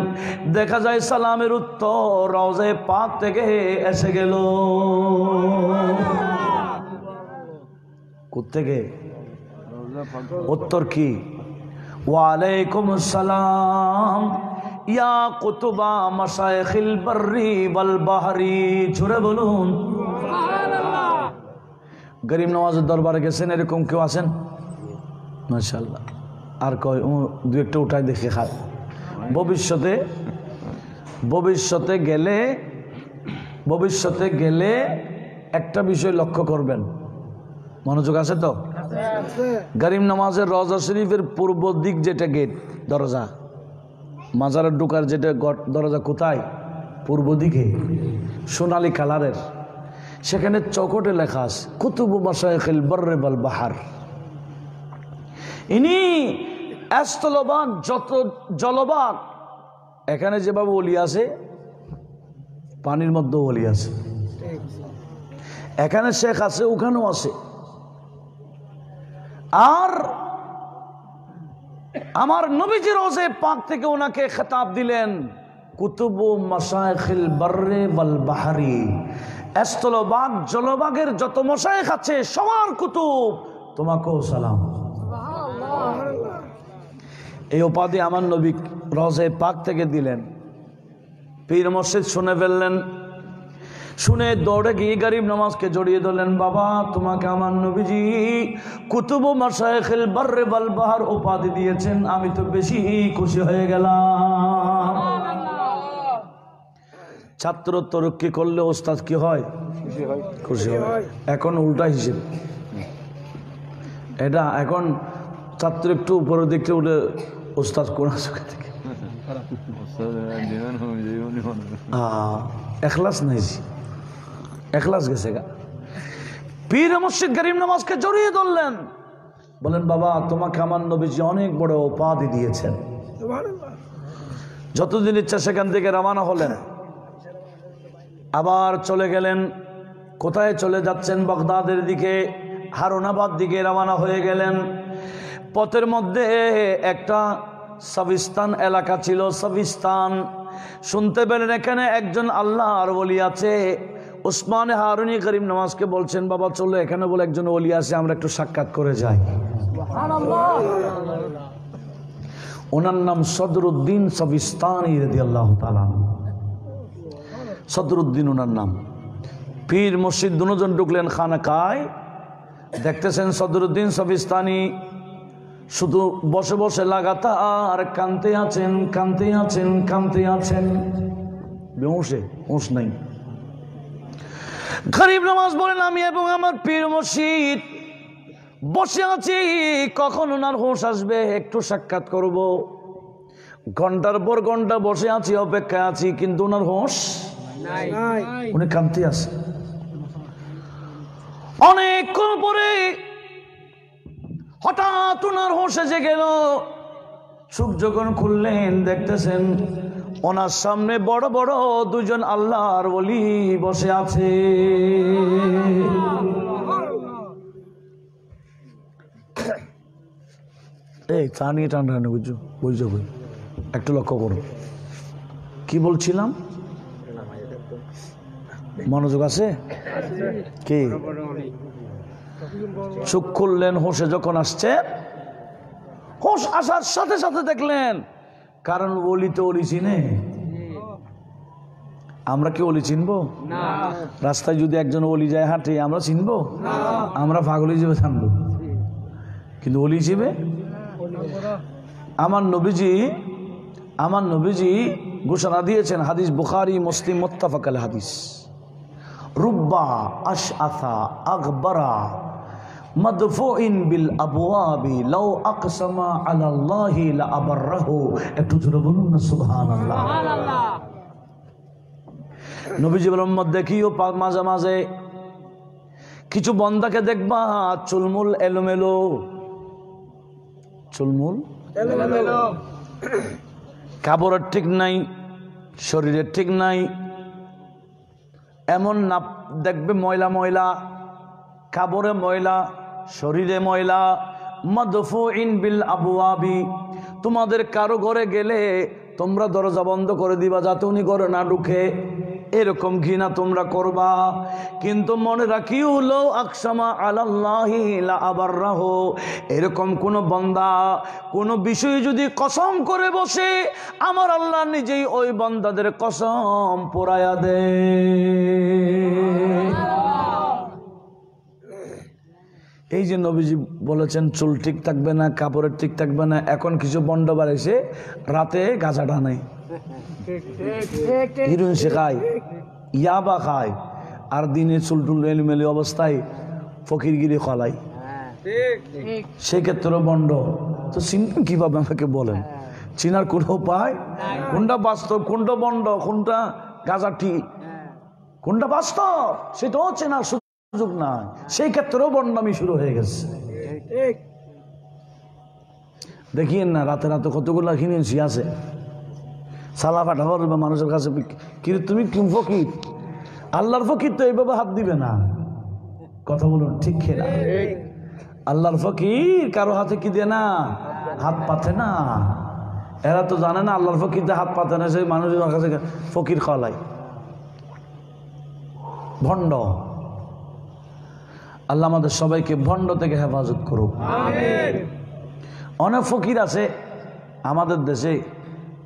দেখা যায় সালামের উত্তর রওজায়ে পাক থেকে এসে গেল। কোত্থেকে? উত্তর কি? ওয়ালাইকুম আসসালাম ইয়া কুতুবা মাশায়েখিল বাররি ওয়াল বাহরি। জোরে বলুন সুবহানাল্লাহ। গরিব নওয়াজের দরবারে গেছেন, এরকম কেউ আছেন? মাশাআল্লাহ। আর কয় দু একটা উঠাই দেখে খায়। ভবিষ্যতে গেলে একটা বিষয় লক্ষ্য করবেন, মনোযোগ আছে তো? গরিব নওয়াজের রওজা শরীফের পূর্ব দিক যেটা গেট দরজা, মাজারের ঢোকার যেটা দরজা কোথায়? পূর্ব দিকে, সোনালী কালারের। সেখানে চৌকটে লেখা আছে কুতুবু মাশায়েখিল বাররি ওয়াল বাহর। ইনি স্থলবাগ যত জলবাগ, এখানে যেভাবে ওলি আছে পানির মধ্যে ওলি আছে, এখানে শেখ আছে ওখানেও আছে। আর আমার নবীজি রওজায়ে পাক থেকে ওনাকে খেতাব দিলেন কুতুবু মাশায়েখিল বাররি ওয়াল বাহরি। স্থলবাগ জলবাগের যত মাশায়েখ আছে সবার কুতুব, তোমাকেও সালাম। এই উপাধি আমার নবী রওজায়ে পাক থেকে দিলেন। পীর মুর্শিদ শুনে ফেললেন, শুনে দৌড়ে গিয়ে গরিব নওয়াজকে জড়িয়ে ধরলেন, বাবা তোমাকে আমার নবীজি কুতুবু মাশায়েখিল বাররি ওয়াল বাহর উপাধি দিয়েছেন, আমি তো বেশি খুশি হয়ে গেলাম। ছাত্র তরক্কি করলে ওস্তাদ কি হয়? খুশি হয়। এখন উল্টা হিসেব এটা, এখন ছাত্র একটু উপরের দিকে উঠে ওস্তাদ কোন থেকে এখলাস নাই, এখলাস গেছে গা। পীর মুর্শিদ গরিব নওয়াজকে জড়িয়ে ধরলেন, বলেন বাবা তোমাকে আমার নবীজি অনেক বড় উপাধি দিয়েছেন। যতদিন ইচ্ছা সেখান থেকে রওনা হলেন, আবার চলে গেলেন। কোথায় চলে যাচ্ছেন? বাগদাদের দিকে, হারুনাবাদ দিকে রওনা হয়ে গেলেন। পথের মধ্যে একটা সাবিস্তান এলাকা ছিল, সাবিস্তান। শুনতে পেলেন এখানে একজন আল্লাহর ওলি আছে। উসমান হারুনি গরিব নওয়াজকে বলছেন, বাবা চলো এখানে বলে একজন ওলি আছে, আমরা একটু সাক্ষাৎ করে যাই। ওনার নাম সদরুদ্দিন সাবিস্তানি রাদিয়াল্লাহু তাআলা। সদরুদ্দিন ওনার নাম। পীর মুর্শিদ দুজন ঢুকলেন খানাকায়, দেখতেছেন সদরুদ্দিন সাবিস্তানি শুধু বসে বসে লাগাতার কানতে আছেন, কানতে আছেন, কানতে আছেন, বেহুশে হুঁশ নাই। গরিব নওয়াজ বলেন, আমি এবং আমার পীর মুর্শিদ বসে আছি, কখন ওনার হুঁশ আসবে একটু সাক্ষাৎ করব। ঘন্টার পর ঘন্টা বসে আছি, অপেক্ষায় আছি, কিন্তু ওনার হুঁশ নাই, উনি কানতে আছে। অনেকক্ষণ পরে হঠাৎ ওনার হুঁশ এসে গেল। চোখ যখন খুললেন দেখতেছেন ওনার সামনে বড় বড় দুজন আল্লাহর ওলি বসে আছে। এই চা নিয়ে টান টান বুঝছো, বুঝছো, একটু লক্ষ্য করো কি বলছিলাম, মনোযোগ আছে কি? চোখ খুললেন, হোসে যখন আসছে, হোস আসার সাথে সাথে দেখলেন, কারণ ওলি তো ওলি চিনে, আমরা কি ওলি চিনবো? রাস্তায় যদি একজন ওলি যায় হাঁটে আমরা চিনবো? আমরা পাগল হিসেবে থামবো, কিন্তু ওলি হিসেবে আমার নবীজি ঘোষণা দিয়েছেন, হাদিস বুখারী মুসলিম মুত্তাফাক আল হাদিস, রুব্বা আশআসা আগবারা মাদফুইন বিল আবওয়াবি লাউ আকসামা আলাল্লাহি লা আবাররাহু। একটু জোরে বলুন না সুবহানাল্লাহ। নবীজি বলেন, দেখিও মাঝে মাঝে কিছু বন্দাকে দেখবা চুলমুল এলোমেলো, চুলমুল এলোমেলো, কাপড়ের ঠিক নাই, শরীরের ঠিক নাই, এমন না দেখবে ময়লা ময়লা, কাপড়ে ময়লা, শরীরে ময়লা। মাদফুইন বিল আবওয়াবি, তোমাদের কারো ঘরে গেলে তোমরা দরজা বন্ধ করে দিবা যাতে উনি ঘরে না ঢুকে, এরকম ঘৃণা তোমরা করবা। কিন্তু মনে রাখিও লো আকসামা আলাল্লাহি লা আবাররাহু, এরকম কোন বান্দা কোন বিষয় যদি কসম করে বসে, আমার আল্লাহ নিজেই ওই বান্দাদের কসম পোড়ায়া দেয়। এই যে নবীজি বলেছেন চুল ঠিক থাকবে না, কাপড়ের ঠিক থাকবে না, এখন কিছু বন্ড বাড়াইছে রাতে গাঁজা টানে, হিরোইন শেখায়, ইয়াবা খায়, আর দিনে চুল টুল এলিমেলি অবস্থায় ফকিরগিরি খলায়, সেই ক্ষেত্রে বন্ড। তো চিনবেন কিভাবে আমাকে বলেন? চিনার কোনো উপায়? কোনটা বাস্তব, কোনটা বন্ড, কোনটা গাঁজা ঠিক, কোনটা বাস্তব সেটাও চেনার সুযোগ নাই, সেই ক্ষেত্রেও বন্ডামি শুরু হয়ে গেছে। দেখিয়েন না রাতে রাতে কতগুলো হিরোইন আছে, সালা ফাটা করবে মানুষের কাছে, কিন্তু তুমি কি ফকির? আল্লাহর ফকির তো এইভাবে হাত দিবে না, কথা বলুন ঠিক খেলা। আল্লাহর ফকির কারো হাতে কি দেয় না, হাত পাতে না। এরা তো জানে না আল্লাহর ফকির হাত পাতে না, সেই মানুষের কাছে ফকির খাওয়ায়, ভণ্ড। আল্লাহ আমাদের সবাইকে ভণ্ড থেকে হেফাজত করুক। অনেক ফকির আছে আমাদের দেশে,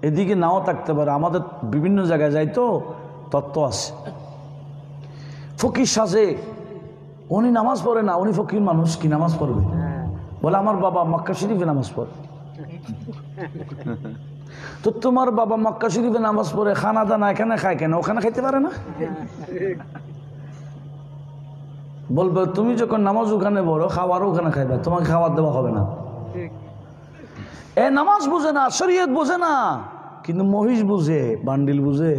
এদিকে নাও থাকতে পারে, আমাদের বিভিন্ন জায়গায় যাই তো তত্ত্ব আছে। ফকির সাজে, উনি নামাজ পড়ে না, উনি ফকির মানুষ, কি নামাজ পড়বে? বলে আমার বাবা মক্কা শরীফে নামাজ পড়ে। তো তোমার বাবা মক্কা শরীফে নামাজ পড়ে খানা দানা এখানে খায় কেন, ওখানে খাইতে পারে না? বলবে তুমি যখন নামাজ ওখানে পড়ো, খাওয়ারও ওখানে খাইবে, তোমাকে খাবার দেওয়া হবে না। এ নামাজ বুঝে না, শরীয়ত বুঝে না, কিন্তু মহিষ বুঝে, বান্ডিল বুঝে।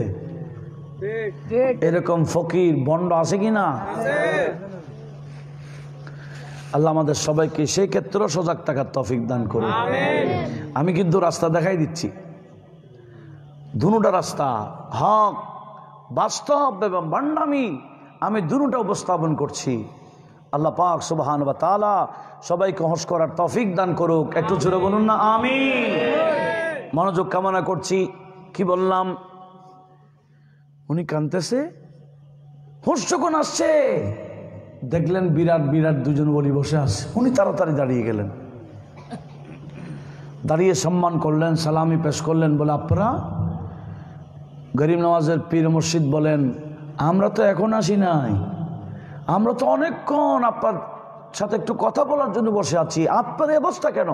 এরকম ফকির বন্ড আছে কিনা? আল্লাহ আমাদের সবাইকে সেই ক্ষেত্রে সজাগ থাকার তৌফিক দান করুন। আমি কিন্তু রাস্তা দেখাই দিচ্ছি, দুটা রাস্তা, হক বাস্তব এবং বান্ডামি, আমি দুটা উপস্থাপন করছি। আল্লাহ পাক সুবহানাহু ওয়া তাআলা সবাইকে হজ করার তৌফিক দান করুক। একটু জোরে বলুন না আমিন। মনোযোগ কামনা করছি। কি বললাম? উনি কাঁদতেছে, হুঁশ যখন আসছে দেখলেন বিরাট বিরাট দুজন বলি বসে আছে, উনি তাড়াতাড়ি দাঁড়িয়ে গেলেন, দাঁড়িয়ে সম্মান করলেন, সালামি পেশ করলেন। বলে আপনারা? গরিব নওয়াজের পীর মুর্শিদ বলেন, আমরা তো এখন আসি নাই, আমরা তো অনেকক্ষণ আপনার সাথে একটু কথা বলার জন্য বসে আছি, আপনার এই অবস্থা কেন?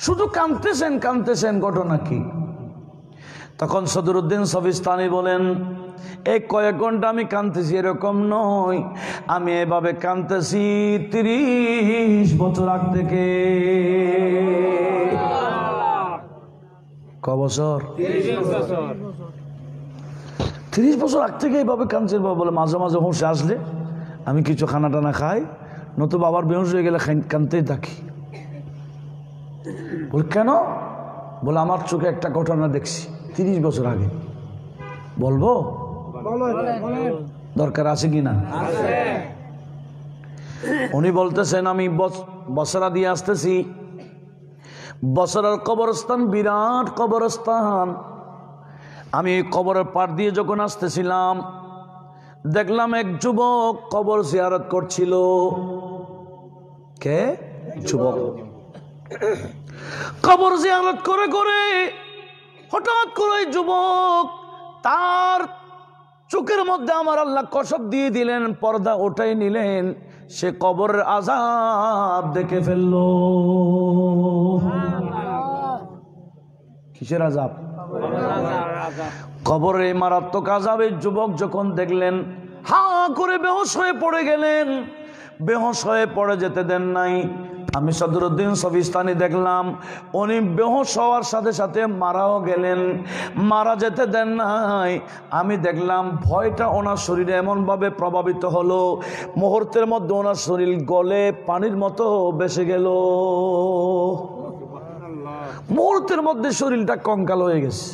শুধু কাঁদতেছেন কাঁদতেছেন, ঘটনা কি? তখন সদরুদ্দিন সফিস্তানি বলেন, এই কয়েক ঘন্টা আমি কাঁদতেছি এরকম নয়, আমি এভাবে কাঁদতেছি 30 বছর আগ থেকে। ক বছর? 30 বছর আগ থেকে এইভাবে কাঁদছে। বলে মাঝে মাঝে হুঁশ আসলে আমি কিছু খানা টানা খাই, নতুবা আবার বেহুশ হয়ে গেলে কাঁদতেই থাকি। বলে কেন? বলে আমার চোখে একটা ঘটনা দেখছি 30 বছর আগে। বলবো? দরকার আছে কিনা? উনি বলতেছেন, আমি বসরা দিয়ে আসতেছি, বসরার কবরস্থান বিরাট কবরস্থান। আমি কবরের পার দিয়ে যখন আসতেছিলাম দেখলাম এক যুবক কবর জিয়ারত করছিল। কে? যুবক। কবর জিয়ারত করে করে হঠাৎ করে যুবক তার চোখের মধ্যে আমার আল্লাহ কসব দিয়ে দিলেন, পর্দা ওঠাই নিলেন, সে কবরের আযাব দেখে ফেলল। কিসের আযাব? কবরে মারাত্মক আযাবে যুবক যখন দেখলেন, হা করে বেহুশ হয়ে পড়ে গেলেন। বেহুশ হয়ে পড়ে যেতে দেন নাই। আমি সদরুদ্দিন সবিস্তানি দেখলাম উনি বেহুশ হওয়ার সাথে সাথে মারাও গেলেন, মারা যেতে দেন নাই। আমি দেখলাম ভয়টা ওনার শরীরে এমনভাবে প্রভাবিত হলো, মুহূর্তের মধ্যে ওনার শরীর গলে পানির মতো ভেসে গেল। মুহূর্তের মধ্যে শরীরটা কঙ্কাল হয়ে গেছে।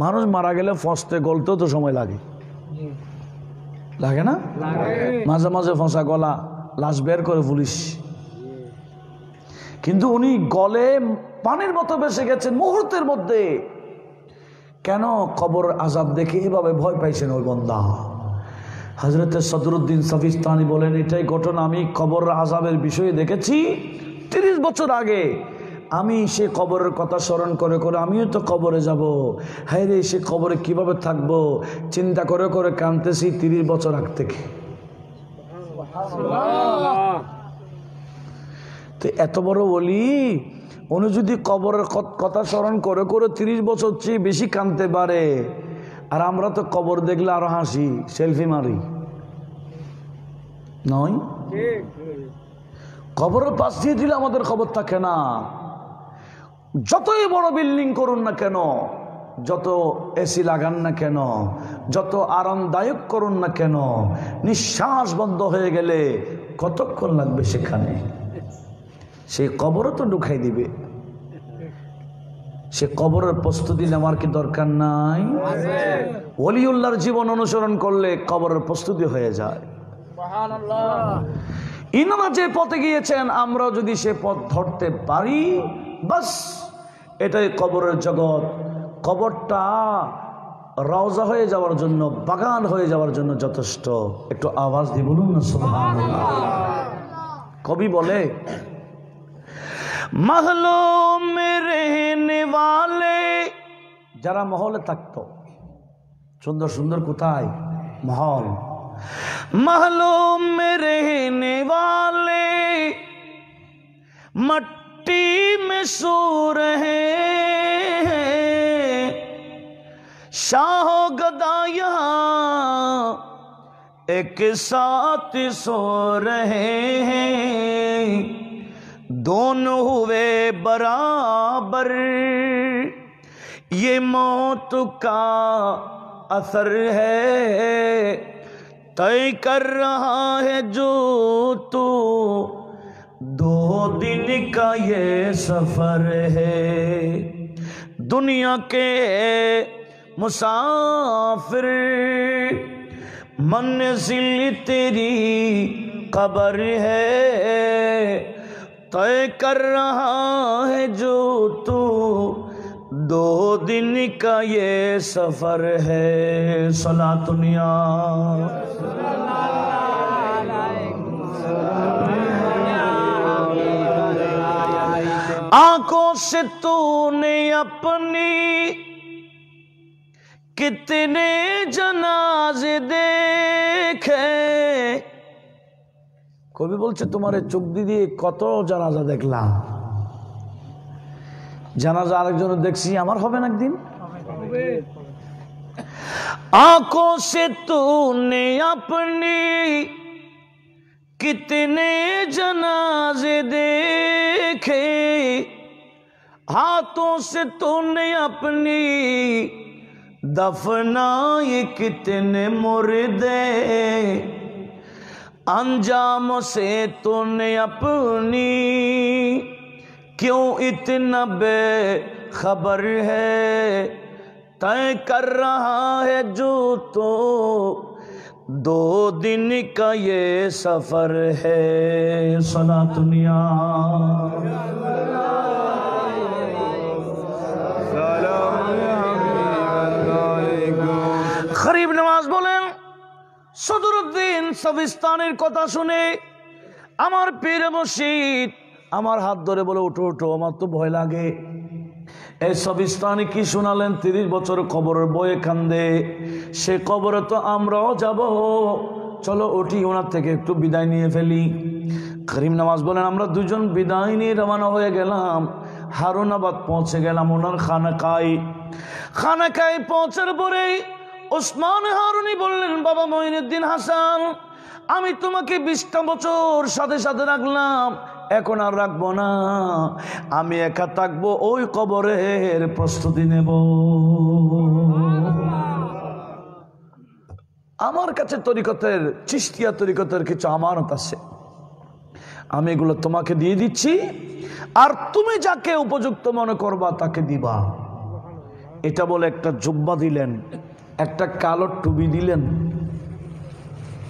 মানুষ মারা গেলে ফসতে গলতেও তো সময় লাগে, লাগে না? মাঝে মাঝে ফসা গলা লাশ বের করে পুলিশ, কিন্তু উনি গলে পানির মতো ভেসে গেছেন মুহূর্তের মধ্যে। কেন? কবর আযাব দেখে এভাবে ভয় পাইছেন ওই বান্দা। হযরত সদরুদ্দিন সফিস্তানি বলেন, এটাই ঘটনা আমি কবর আযাবের বিষয়ে দেখেছি 30 বছর আগে। আমি সে কবরের কথা স্মরণ করে করে আমিও তো কবরে যাব, হায় রে সে কবরে কিভাবে থাকবো চিন্তা করে করে কাঁদতেছি 30 বছর আগ থেকে। তো এত বড় ওলি উনি যদি কবরের কথা স্মরণ করে করে 30 বছর চেয়ে বেশি কাঁদতে পারে, আর আমরা তো কবর দেখলে আরো হাসি, সেলফি মারি, নয়? কবরের পাশ দিয়ে দিলে আমাদের খবর থাকে না। যতই বড় বিল্ডিং করুন না কেন, যত এসি লাগান না কেন, যত আরামদায়ক করুন না কেন, নিঃশ্বাস বন্ধ হয়ে গেলে কতক্ষণ লাগবে সেখানে? সেই কবরও তো ঢুকাই দিবে। সে কবরের প্রস্তুতি নেওয়ার কি দরকার নাই? ওলিউল্লাহর জীবন অনুসরণ করলে কবরের প্রস্তুতি হয়ে যায়। ইনারা যে পথে গিয়েছেন আমরা যদি সে পথ ধরতে পারি, বাস এটাই কবরের জগৎ। কবরটা রওজা হয়ে যাওয়ার জন্য, বাগান হয়ে যাওয়ার জন্য যথেষ্ট। একটু আওয়াজ দিয়ে বলুন না সুবহানাল্লাহ। কবি বলে, महलों में रहने वाले, যারা মহলে থাকতো, সুন্দর সুন্দর কোথায় মহল, महलों में रहने वाले मट्टी में सो रहे हैं, शाहो गदा यहाँ एक साथ सो रहे हैं, दोनों हुए बराबर, ये मौत का असर है, तय कर रहा है जो तू, 2 दिन का ये सफर है, दुनिया के मुसाफिर, मंजिल तेरी कब्र है, तय कर रहा है जो तू, 2 दिन का ये सफर है। सलातुनिया आंखों से तूने अपनी कितने जनाजे देखे, কবি বলছে তোমার চোখ দিয়ে কত জানাজা দেখলাম। জানাজা আরেকজনের দেখছি, আমার হবে না একদিন। आंखों से तूने अपनी कितने जनाजे देखे, हाथों से तूने अपनी दफनाए कितने मुर्दे, अंजाम से तूने अपनी क्यों इतना बेखबर है, तय कर रहा है जो तो, 2 दिन का ये सफर है। सलातुनिया गरीब नवाज बोलें, সদরুদ্দিন সবিস্তানের কথা শুনে আমার পীর মুর্শিদ আমার হাত ধরে বলে, উঠো উঠো, আমার তো ভয় লাগে। এই সবিস্তানি কি শোনালেন? 30 বছর কবরের বয়ে কান্দে, সে কবরে তো আমরাও যাব, চলো উঠি, ওনার থেকে একটু বিদায় নিয়ে ফেলি। করিম নামাজ বলেন, আমরা দুজন বিদায় নিয়ে রওনা হয়ে গেলাম। হারুনাবাদ পৌঁছে গেলাম ওনার খানাকায় পৌঁছার পরেই ওসমান হারুনি বললেন, বাবা মঈনুদ্দিন হাসান, আমি তোমাকে 20টা বছর সাথে সাথে রাখলাম, এখন আর রাখবো না, আমি একা থাকবো, ওই কবরের প্রস্তুতি নেব। আমার কাছে তরিকতের, চিশতিয়া তরিকতের কিছু আমানত আছে, আমি এগুলো তোমাকে দিয়ে দিচ্ছি, আর তুমি যাকে উপযুক্ত মনে করবা তাকে দিবা। এটা বলে একটা জুব্বা দিলেন, একটা কালো টুপি দিলেন।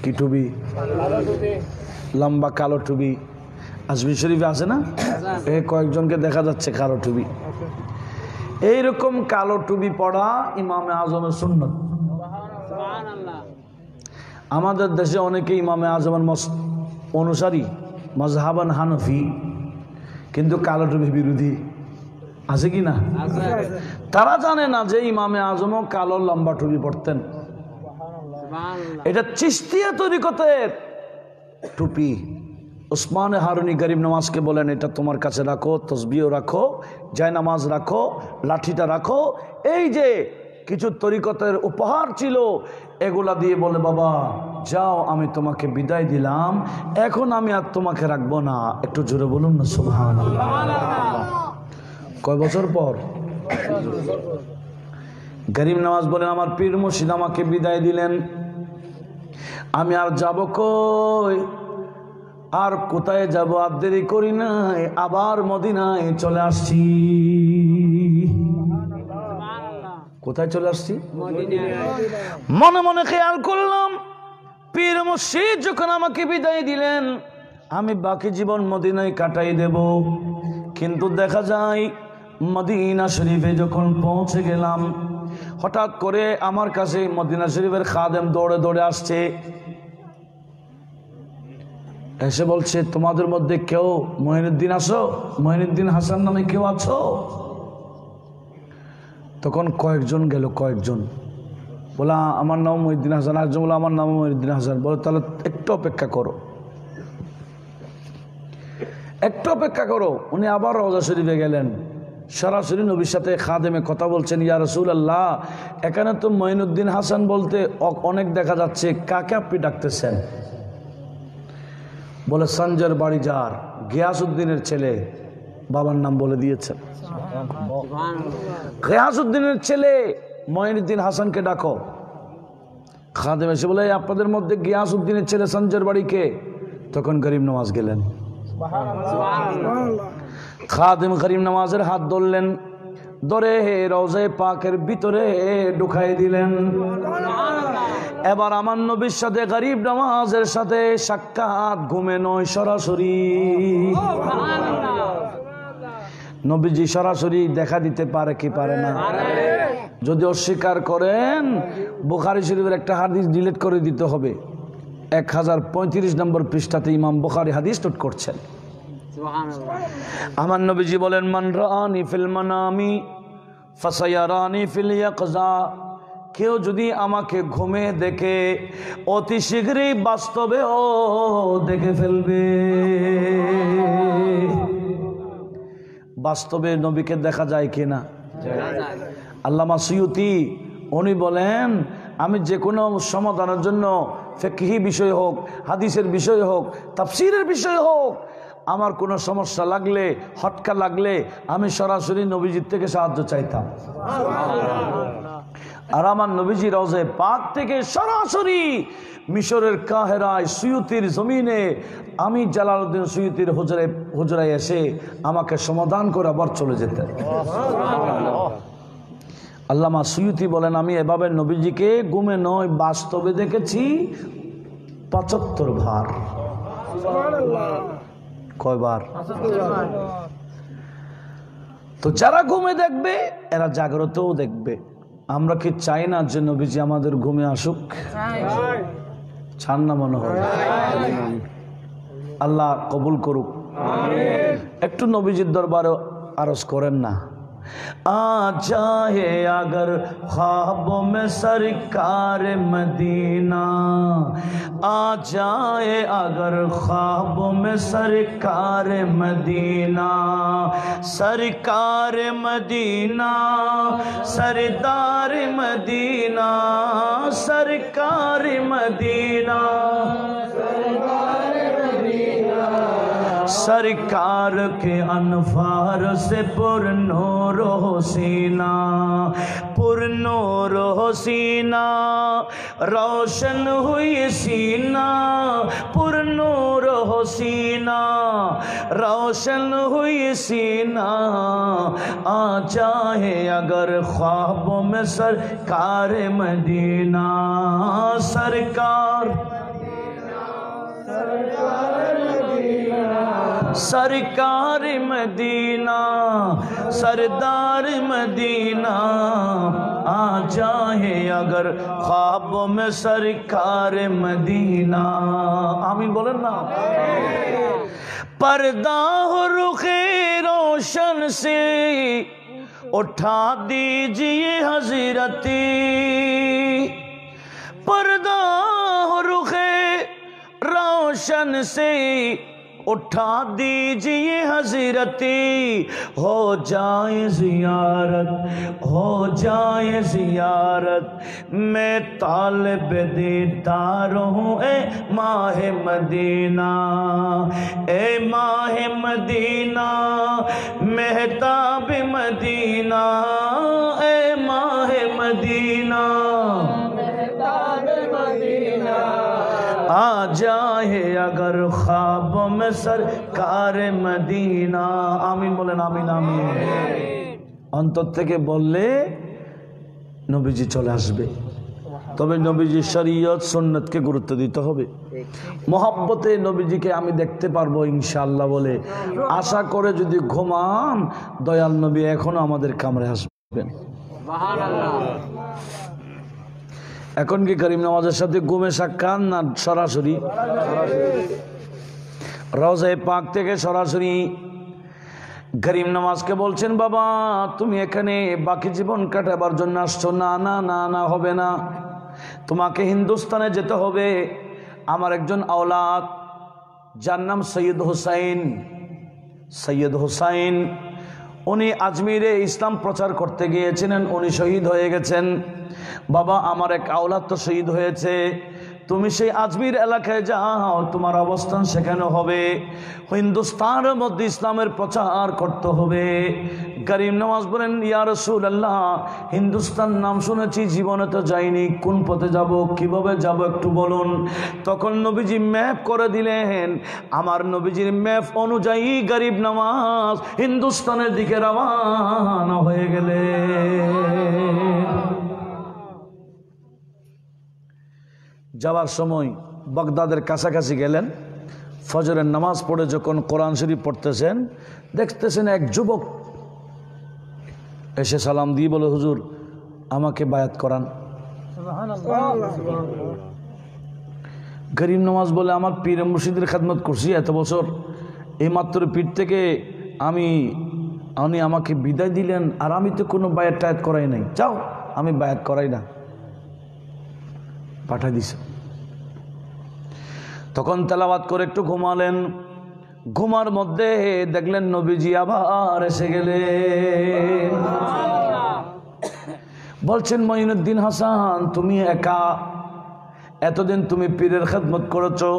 কি টুপি? লম্বা কালো টুপি। আজমির শরীফে আছে না, কয়েকজনকে দেখা যাচ্ছে কালো টুপি। এইরকম কালো টুপি পড়া ইমামে আজমের সুন্নত। আমাদের দেশে অনেকে ইমামে আজমের অনুসারী, মাজহাবান হানফি, কিন্তু কালো টুপি বিরোধী আছে কি না? তারা জানে না যে ইমামে আজমও কালো লম্বা টুপি পড়তেন। এটা চিশতিয়া তরিকতের টুপি। ওসমান হারুনি গরিব নওয়াজকে বলেন, এটা তোমার কাছে রাখো, তসবিহ রাখো, জায়নামাজ রাখো, লাঠিটা রাখো, এই যে কিছু তরিকতের উপহার ছিল এগুলা দিয়ে বলে, বাবা যাও, আমি তোমাকে বিদায় দিলাম, এখন আমি আর তোমাকে রাখবো না। একটু জোরে বলুন না সুবহানাল্লাহ। কয় বছর পর? গরিব নওয়াজ বলেন, আমার পীর মুর্শিদ আমাকে বিদায় দিলেন, আমি আর যাব কই, আর কোথায় যাব, আর দেরি করি নাই, আবার মদিনায় চলে আসছি। কোথায় চলে আসছি? মনে মনে খেয়াল করলাম, পীর মুর্শিদ যখন আমাকে বিদায় দিলেন, আমি বাকি জীবন মদিনায় কাটাই দেব। কিন্তু দেখা যায় মদিনা শরীফে যখন পৌঁছে গেলাম, হঠাৎ করে আমার কাছে মদিনা শরীফের খাদেম দৌড়ে দৌড়ে আসছে, এসে বলছে, তোমাদের মধ্যে কেউ মঈনুদ্দিন আছো, মঈনুদ্দিন হাসান নামে কেউ আছো? তখন কয়েকজন গেল, কয়েকজন বলা, আমার নাম মঈনুদ্দিন হাসান। একজন বলে, আমার নাম মঈনুদ্দিন হাসান। বলে, তাহলে একটু অপেক্ষা করো, একটু অপেক্ষা করো। উনি আবার রওজা শরীফে গেলেন, সরাসরি নবীর সাথে খাদেমে কথা বলছেন, ইয়া রাসূলুল্লাহ, এখানে তো মঈনুদ্দিন হাসান বলতে অনেক দেখা যাচ্ছে, কাকে আপনি ডাকতেছেন? বলে, সঞ্জয়ের বাড়ি যার, গিয়াসউদ্দিনের ছেলে, বাবার নাম বলে দিয়েছেন। গিয়াসউদ্দিনের ছেলে মঈনুদ্দিন হাসানকে ডাকো। খাদেম এসে বলে, আপনাদের মধ্যে গিয়াসউদ্দিনের ছেলে সঞ্জয়ের বাড়ি কে? তখন গরিব নওয়াজ গেলেন। খাদেম গরিব নওয়াজের হাত ধরলেন, ধরে রওজায়ে পাকের ভিতরে ঢুকাই দিলেন। এবার আমার নবীর সাথে গরিব নওয়াজের সাথে সাক্ষাৎ, ঘুমে নয়, সরাসরি। নবীজি সরাসরি দেখা দিতে পারে কি পারে না? যদি অস্বীকার করেন, বুখারী শরীফের একটা হাদিস ডিলিট করে দিতে হবে। 1035 নম্বর পৃষ্ঠাতে ইমাম বুখারী হাদিস নোট করছেন। আমার নবীজি বলেন, মান রাআনি ফিল মানামি ফাসায়ারানি ফিল ইয়াকযা, কেউ যদি আমাকে ঘুমে দেখে, অতি শীঘ্রই বাস্তবেও দেখে ফেলবে। বাস্তবে নবীকে দেখা যায় কিনা? আল্লামা সুয়ুতি উনি বলেন, আমি যে কোনো সমাধানের জন্য, ফিকহি বিষয় হোক, হাদিসের বিষয় হোক, তাফসীরের বিষয় হোক, আমার কোনো সমস্যা লাগলে, হটকা লাগলে, আমি সরাসরি নবীজির থেকে সাহায্য চাইতাম। আর আমার নবীজি রওজায়ে পাক থেকে সরাসরি মিশরের কাহেরায় সুয়ুতির জমিনে আমি জালালউদ্দিন সুয়ুতির হুজরায় এসে আমাকে সমাধান করে আবার চলে যেতেন। আল্লামা সুয়ুতি বলেন, আমি এভাবে নবীজিকে ঘুমে নয়, বাস্তবে দেখেছি 75 বার। কয়বার? তো যারা ঘুমে দেখবে, এরা জাগ্রতও দেখবে। আমরা কি চাই না যে নবীজি আমাদের ঘুমে আসুক? চান না মনে হয়? আল্লাহ কবুল করুক। একটু নবীজির দরবারে আরজ করেন না, आ जाए अगर ख्वाबों में सरकार मदीना, आ जाए अगर ख्वाबों में सरकार मदीना, सरकार मदीना, सरदार मदीना, सरकार मदीना, सरकार के अनफार से पुरनूर हो सीना, पुरनूर हो सीना, रोशन हुई सीना, पुरनूर हो सीना, रोशन हुई सीना, आ जाए अगर ख्वाबों में सरकार मदीना, सरकार सरकार मदीना, सरदार मदीना, आ जाए अगर ख्वाबों में सरकार मदीना। आमीन बोलें ना। पर्दा हो रुखे रोशन से उठा दीजिए हजरती, पर्दा हो रुखे रोशन से उठा दीजिए हजरती, हो जाए जियारत, हो जाए जियारत, मैं तालिब दीदार हूँ ए माहे मदीना, ए माहे मदीना, मेहताब मदीना, ए माहे मदीना, आ जाए अगर ख्वाबों में सरकार मदीना। आमीन बोलें आमीन आमीन। অন্তর থেকে বললে নবীজি চলে আসবে, তবে নবীজির শরীয়ত সুন্নতকে গুরুত্ব দিতে হবে। মহব্বতে নবীজিকে আমি দেখতে পারবো ইনশাআল্লাহ বলে আশা করে যদি ঘুমান, দয়াল নবী এখনো আমাদের কামরে আসবেন। সুবহানাল্লাহ। এখন কি করিম নামাজের সাথে ঘুমে সাক্ষাৎ না সরাসরি? রওজায়ে পাক থেকে সরাসরি করিম নামাজকে বলছেন, বাবা তুমি এখানে বাকি জীবন কাটাবার জন্য আসছো? না না না না, হবে না, তোমাকে হিন্দুস্তানে যেতে হবে। আমার একজন আওলাদ যার নাম সৈয়দ হুসাইন, সৈয়দ হুসাইন, উনি আজমিরে ইসলাম প্রচার করতে গিয়েছিলেন, উনি শহীদ হয়ে গেছেন। বাবা আমার এক আওলাদ তো শহীদ হয়েছে, তুমি সেই আজমির এলাকায় যাও, তোমার অবস্থান সেখানে হবে, হিন্দুস্তানের মধ্যে ইসলামের প্রচার করতে হবে। করিম নওয়াজ বলেন, ইয়া রাসূলুল্লাহ, হিন্দুস্তান নাম শুনেছি, জীবনে তো যাইনি, কোন পথে যাব, কিভাবে যাব একটু বলুন। তখন নবীজি ম্যাপ করে দিলেন। আমার নবীজির ম্যাপ অনুযায়ী গরিব নওয়াজ হিন্দুস্তানের দিকে রওনা হয়ে গেলেন। যাওয়ার সময় বাগদাদের কাছাকাছি গেলেন। ফজরের নামাজ পড়ে যখন কোরআন শরীফ পড়তেছেন, দেখতেছেন এক যুবক এসে সালাম দিয়ে বলে, হুজুর আমাকে বায়াত করান। গরিব নওয়াজ বলে, আমার পীর মুর্শিদের খেদমত করছি এত বছর, এই মাত্র পীর থেকে উনি আমাকে বিদায় দিলেন, আর আমি তো কোনো বায়াত টায়াত করাই নাই, যাও আমি বায়াত করাই না, পাঠাই দিছে। তখন তেলাওয়াত করে একটু ঘুমালেন, ঘুমার মধ্যে দেখলেন নবীজি আবার এসে গেলেন। বলছেন, মঈনুদ্দিন হাসান তুমি একা, এতদিন তুমি পীরের খেদমত করেছো,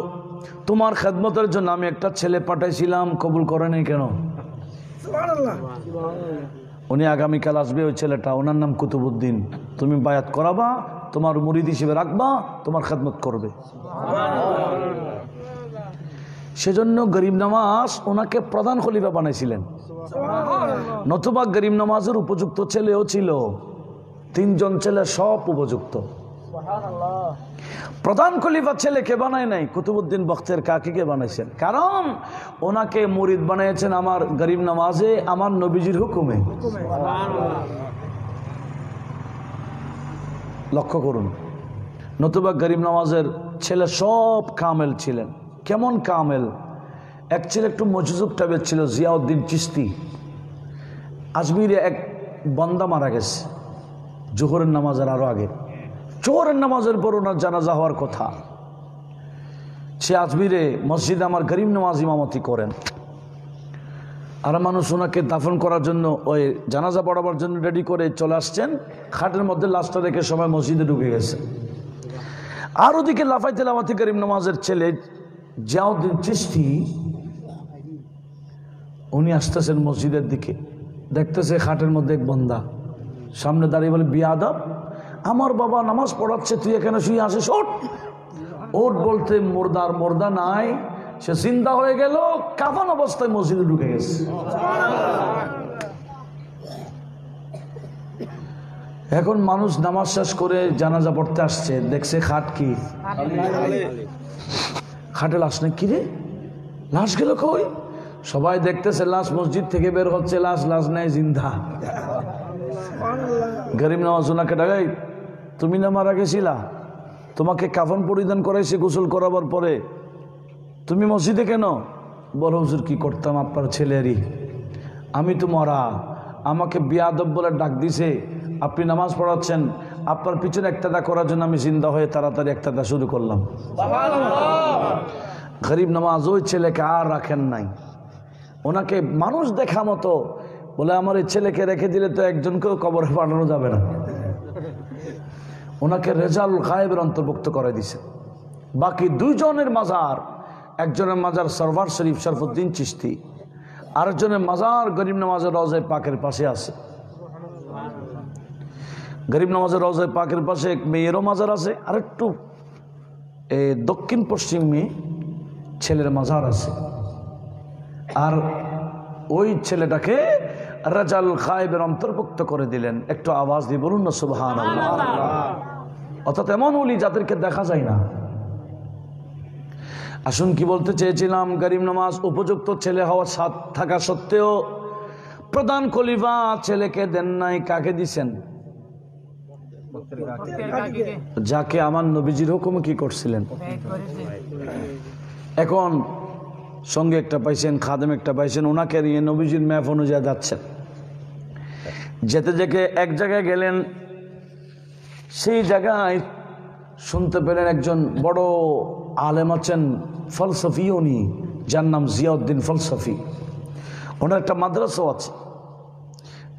তোমার খেদমতের জন্য আমি একটা ছেলে পাঠাইছিলাম, কবুল করে নাই কেন? উনি আগামীকাল আসবে, ওই ছেলেটা, ওনার নাম কুতুবউদ্দিন, তুমি বায়াত করাবা, তোমার মুরিদ হিসেবে রাখবা, তোমার খেদমত করবে। সেজন্য গরিব নওয়াজ ওনাকে প্রধান খলিফা বানাইছিলেন, নতুবা গরিব নওয়াজের উপযুক্ত ছেলেও ছিল, 3 জন ছেলে সব উপযুক্ত। প্রধান খলিফা ছেলেকে বানায় নাই, কুতুবউদ্দিন বখতের কাকিকে বানাইছেন, কারণ ওনাকে মুরিদ বানিয়েছেন আমার গরিব নওয়াজে, আমার নবীজির হুকুমে। লক্ষ্য করুন, নতুবা গরিব নওয়াজের ছেলে সব কামেল ছিলেন। কেমন কামেল? এক ছেলে একটু মজজুব টাইপের ছিল, জিয়াউদ্দিন চিশতি। আজমিরে এক বান্দা মারা গেছে জোহরের নামাজের আরো আগে। জোহরের নামাজের পর ওনার জানাজা হওয়ার কথা। সে আজমিরে মসজিদে আমার গরিব নামাজ ইমামতি করেন। আর মানুষ ওনাকে দাফন করার জন্য ওই জানাজা পড়াবার জন্য রেডি করে চলে আসছেন। খাটের মধ্যে লাশটা রেখে সবাই মসজিদে ঢুকে গেছে। আর ওদিকে লাফাই তেলাওয়াতি গরিব নামাজের ছেলে জিয়াউদ্দিন চিশতি উনি আসতেছেন মসজিদের দিকে। দেখতেছে খাটের মধ্যে এক বন্দা সামনে দাঁড়িয়ে বলে, বিয়াদব, আমার বাবা নামাজ পড়াচ্ছে, তুই এখানে শুয়ে আসিস, ওঠ। ওঠ বলতে মুর্দার মুর্দা নাই, সে জিন্দা হয়ে গেল, কাফন অবস্থায় মসজিদে ঢুকে গেছে। এখন মানুষ নামাজ শেষ করে জানাজা পড়তে আসছে, দেখছে খাট কি খাটে লাশ নেই। কিরে লাশ গেল কই? সবাই দেখতেছে লাশ মসজিদ থেকে বের হচ্ছে, লাশ লাশ নেই, জিন্দা। গরিব নামাজ ওনাকে ডাকাই, তুমি না মারা গেছিলা, তোমাকে কাফন পরিধান করাইছে গোসল করাবার পরে, তুমি মসজিদে কেন? বড় হুজুর কি করতাম আপনার ছেলেরই, আমি তো মরা, আমাকে বিয়াদব বলে ডাক দিছে, আপনি নামাজ পড়াচ্ছেন, আপনার পিছনে একটাদা করার জন্য আমি জিন্দা হয়ে তাড়াতাড়ি একটাদা শুরু করলাম। গরিব নামাজ ওই ছেলেকে আর রাখেন নাই, ওনাকে মানুষ দেখা মতো বলে, আমার এই ছেলেকে রেখে দিলে তো একজনকেও কবরে পাঠানো যাবে না। ওনাকে রেজাল গায়েবের অন্তর্ভুক্ত করে দিছে। বাকি দুইজনের মাজার, একজনের মাজার সরওয়ার শরীফ শরফুদ্দিন চিশতি, আরেকজনের মাজার গরিব নামাজের রওজায়ে পাকের পাশে আছে। গরিব নামাজের রওজায়ে পাকের পাশে এক মেয়েরও মাজার আছে, আর একটু দক্ষিণ পশ্চিমে ছেলের মাজার আছে। আর ওই ছেলেটাকে রাজাল গায়েবের অন্তর্ভুক্ত করে দিলেন। একটু আওয়াজ দিয়ে বলুন না সুবহানাল্লাহ। অর্থাৎ এমন ওলি যাদেরকে দেখা যায় না। আসুন, কি বলতে চেয়েছিলাম, গরিব নামাজ উপযুক্ত ছেলে হওয়া থাকা সত্ত্বেও প্রধান খলিফা ছেলেকে দেন নাই। কাকে দিছেন? যাকে আমার নবীজির হুকুমে কি করছিলেন। এখন সঙ্গে একটা পাইছেন, খাদেম একটা পাইছেন, ওনাকে নিয়ে নবীজির ম্যাপ অনুযায়ী যাচ্ছেন। যেতে যেতে এক জায়গায় গেলেন, সেই জায়গায় শুনতে পেলেন একজন বড় আলেম আছেন, ফলসফি, উনি, যার নাম জিয়াউদ্দিন ফলসফি। ওনার একটা মাদ্রাসাও আছে।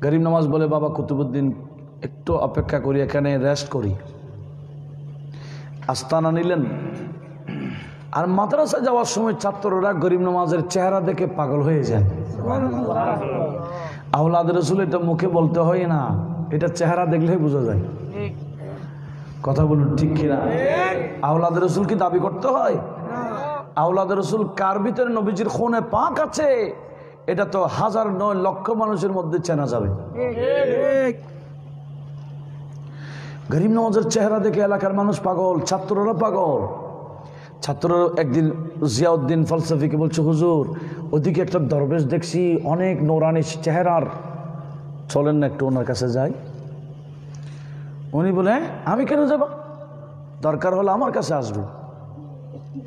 গরিব নামাজ বলে, বাবা কুতুবুদ্দিন একটু অপেক্ষা করি, এখানে রেস্ট করি। আস্তানা নিলেন। আর মাদ্রাসা যাওয়ার সময় ছাত্ররা গরিব নামাজের চেহারা দেখে পাগল হয়ে যায়। আওলাদ রসুল এটা মুখে বলতে হয় না, এটা চেহারা দেখলেই বোঝা যায়। কথা বলুন ঠিক কিনা? আওলাদ রসুল কি দাবি করতে হয়? আওলাদ রসুল কার ভিতরে নবীজির খুনে পাক আছে, এটা তো হাজার নয় লক্ষ মানুষের মধ্যে চেনা যাবে। গরিব নওয়াজের চেহারা দেখে এলাকার মানুষ পাগল, ছাত্ররা পাগল। ছাত্ররা একদিন জিয়াউদ্দিন ফলসফিকে বলছে, হুজুর ওদিকে একটা দরবেশ দেখছি, অনেক নৌরানি চেহারার, চলেন না একটু ওনার কাছে যাই। উনি বলে, আমি কেন যাব, দরকার হলে আমার কাছে আসবে।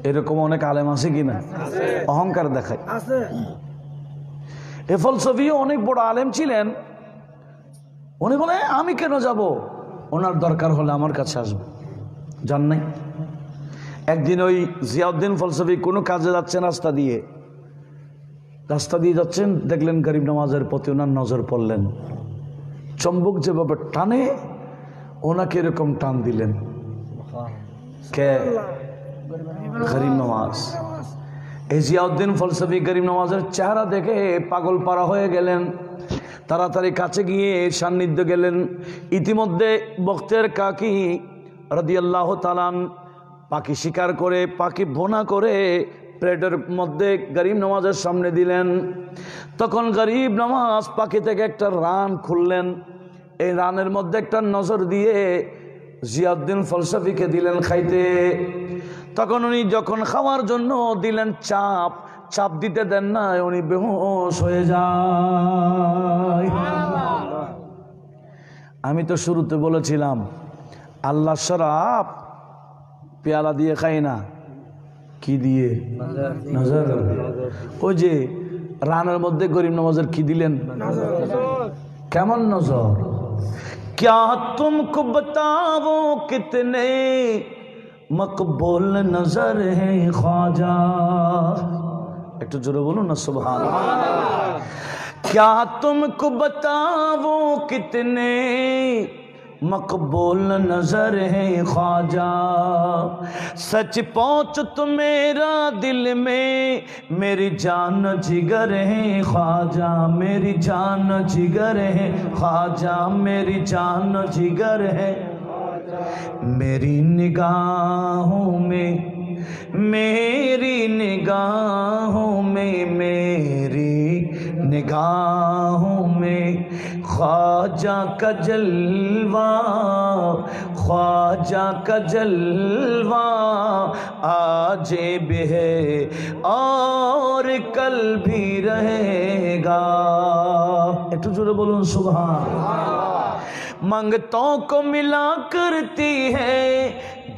এরকম অনেক আলেম আছে কিনা? অহংকার দেখায়। এ ফলসফিও অনেক বড় আলেম ছিলেন। উনি বলে, আমি কেন যাব, ওনার দরকার হলে আমার কাছে আসবে। জান নাই, একদিন ওই জিয়াউদ্দিন ফলসফি কোনো কাজে যাচ্ছেন, রাস্তা দিয়ে যাচ্ছেন, দেখলেন গরিব নামাজের প্রতি ওনার নজর পড়লেন। চম্বুক যেভাবে টানে, ওনাকে এরকম টান দিলেন। কে? গরিব নামাজ। এই জিয়াউদ্দিন ফলসফি গরিব নামাজের চেহারা দেখে পাগল পাড়া হয়ে গেলেন। তাড়াতাড়ি কাছে গিয়ে সান্নিধ্য গেলেন। ইতিমধ্যে বক্তের কাকি রাদিয়াল্লাহু তাআলা পাখি শিকার করে, পাখি ভোনা করে প্লেটের মধ্যে গরিব নামাজের সামনে দিলেন। তখন গরিব নামাজ পাখি থেকে একটা রান খুললেন। এই রানের মধ্যে একটা নজর দিয়ে জিয়াউদ্দিন ফলসফিকে দিলেন খাইতে। তখন উনি যখন খাওয়ার জন্য দিলেন, চাপ দিতে দেন না, উনি বেহুশ হয়ে যায়। আমি তো শুরুতে বলেছিলাম, আল্লাহ শরাব পেয়ালা দিয়ে খাই না, কি দিয়ে? নজর। ওই যে রানের মধ্যে গরিব নামাজের কি দিলেন? কেমন নজর? क्या तुमको बताओ कितने मकबूल नजर है ख्वाजा। एक तो जोरे बोलो ना सुभान अल्लाह। क्या तुमको बताओ कितने मकबूल नजर है ख्वाजा। सच पहुँच तो मेरा दिल में मेरी जान जिगर है ख्वाजा। मेरी जान जिगर है ख्वाजा। मेरी जान जिगर है। मेरी निगाहों में मेरी निगाहों में मेरी निगाहों में ख्वाजा का जलवा ख्वाजा का जलवा आज भी है और कल भी रहेगा। एक तो जोरे बोलूं सुभान। मंगतों को मिला करती है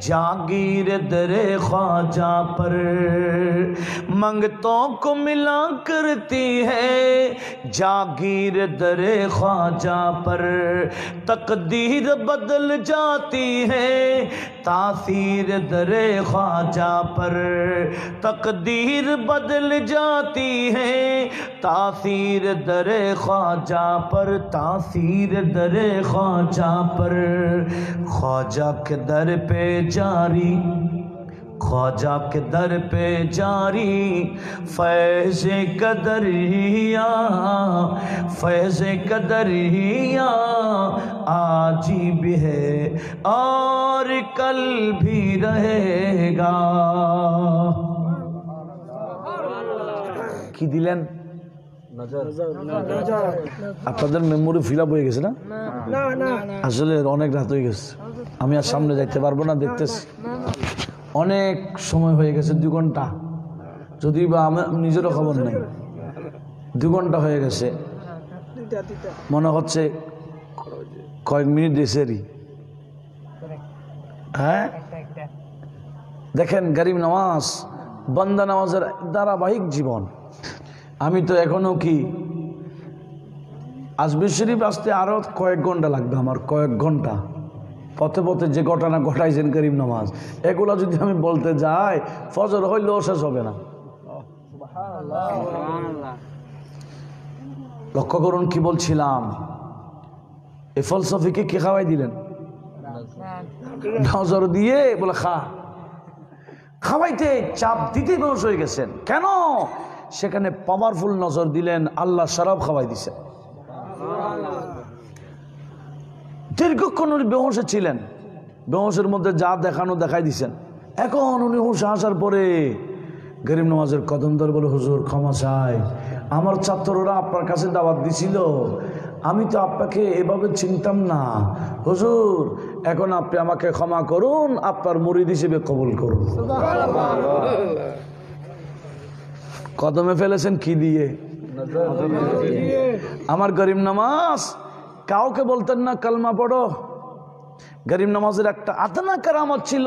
जागीर दरे ख्वाजा पर। मंगतों को मिला करती है जागीर दरे ख्वाजा पर। तकदीर बदल जाती है तासीर दरे ख्वाजा पर। तकदीर बदल जाती है तासीर दरे ख्वाजा पर। तासीर दरे ख्वाजा पर। ख्वाजा के दर पे जारी ख्वाजा के दर पे जारी फैज़ कदरिया फैज़ कदरिया आज भी है और कल भी रहेगा। কি দিলেন? আপনাদের মেমোরি ফিল আপ হয়ে গেছে না? আসলে অনেক রাত হয়ে গেছে, আমি আর সামনে যাইতে পারবো না। দেখতেছি অনেক সময় হয়ে গেছে, 2 ঘন্টা, যদি বা আমার নিজেরও খবর নেই। 2 ঘন্টা হয়ে গেছে, মনে হচ্ছে কয়েক মিনিট দেশেরই। হ্যাঁ দেখেন, গরিব নামাজ বান্দা নামাজের ধারাবাহিক জীবন। আমি তো এখনো কি আজবে শরীফ আসতে আরো কয়েক ঘন্টা লাগবে আমার, কয়েক ঘন্টা। পথে পথে যে ঘটনা ঘটাইছেন করিম নামাজ, এগুলা যদি আমি বলতে যাই ফজর হইলেও শেষ হবে না। লক্ষ্য করুন কি বলছিলাম, এই ফলসফিকে কে খাওয়াই দিলেন? নজর দিয়ে বলে খাওয়াইতে চাপ দিতে মানুষ হয়ে গেছেন। কেন? সেখানে পাওয়ারফুল নজর দিলেন, আল্লাহ শরাব খাওয়াই দিছেন। দীর্ঘক্ষণ উনি বেহুশে ছিলেন, বেহুশের মধ্যে যা দেখানো দেখাই দিছেন। এখন উনি হুঁশ আসার পরে গরিব নামাজের কদম ধরে বলে, হুজুর ক্ষমা চাই, আমার ছাত্ররা আপনার কাছে দাওয়াত দিছিল, আমি তো আপনাকে এভাবে চিনতাম না হুজুর, এখন আপনি আমাকে ক্ষমা করুন, আপনার মুরিদ হিসেবে কবুল করুন। কদমে ফেলেছেন কি দিয়ে? আমার গরিব নামাজ কাউকে বলতেন না কালমা পড়ো। গরিব নামাজের একটা আদনা কারামত ছিল,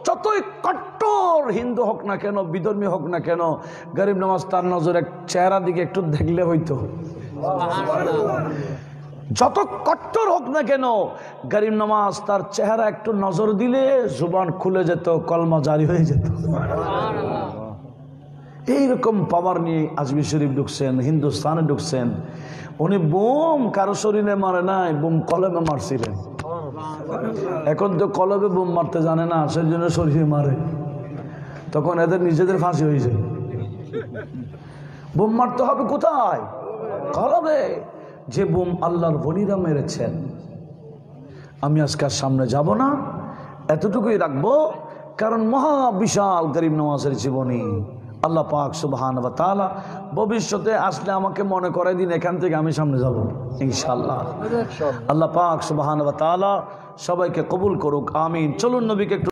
যতই কট্টর হিন্দু হোক না কেন, বিধর্মী হোক না কেন, গরিব নামাজ তার নজর এক চেহারা দিকে একটু দেখলে হইতো। যত কট্টর হোক না কেন, গরিব নামাজ তার চেহারা একটু নজর দিলে জুবান খুলে যেত, কলমা জারি হয়ে যেত। এইরকম পাওয়ার নিয়ে আজমি শরীফ ঢুকছেন, হিন্দুস্তানে ঢুকছেন। উনি বোম কারো শরীরে মারে নাই, বোম কলমে মারছিলেন। এখন তো কলমে বোম মারতে জানে না, সেই জন্য শরীরে মারে, তখন এদের নিজেদের ফাঁসি হয়ে যায়। বোম মারতে হবে কোথায়? কলমে। যে বোম আল্লাহর ওলিরা মেরেছেন। আমি আজকের সামনে যাব না, এতটুকুই রাখবো, কারণ মহা বিশাল গরিব নওয়াজের জীবনী। আল্লাহ পাক সুবহানাহু ওয়া তাআলা ভবিষ্যতে আসলে আমাকে মনে করাই দিন, এখান থেকে আমি সামনে যাব ইনশাআল্লাহ। আল্লাহ পাক সুবহানাহু ওয়া তাআলা সবাইকে কবুল করুক, আমিন। চলুন নবীকে একটু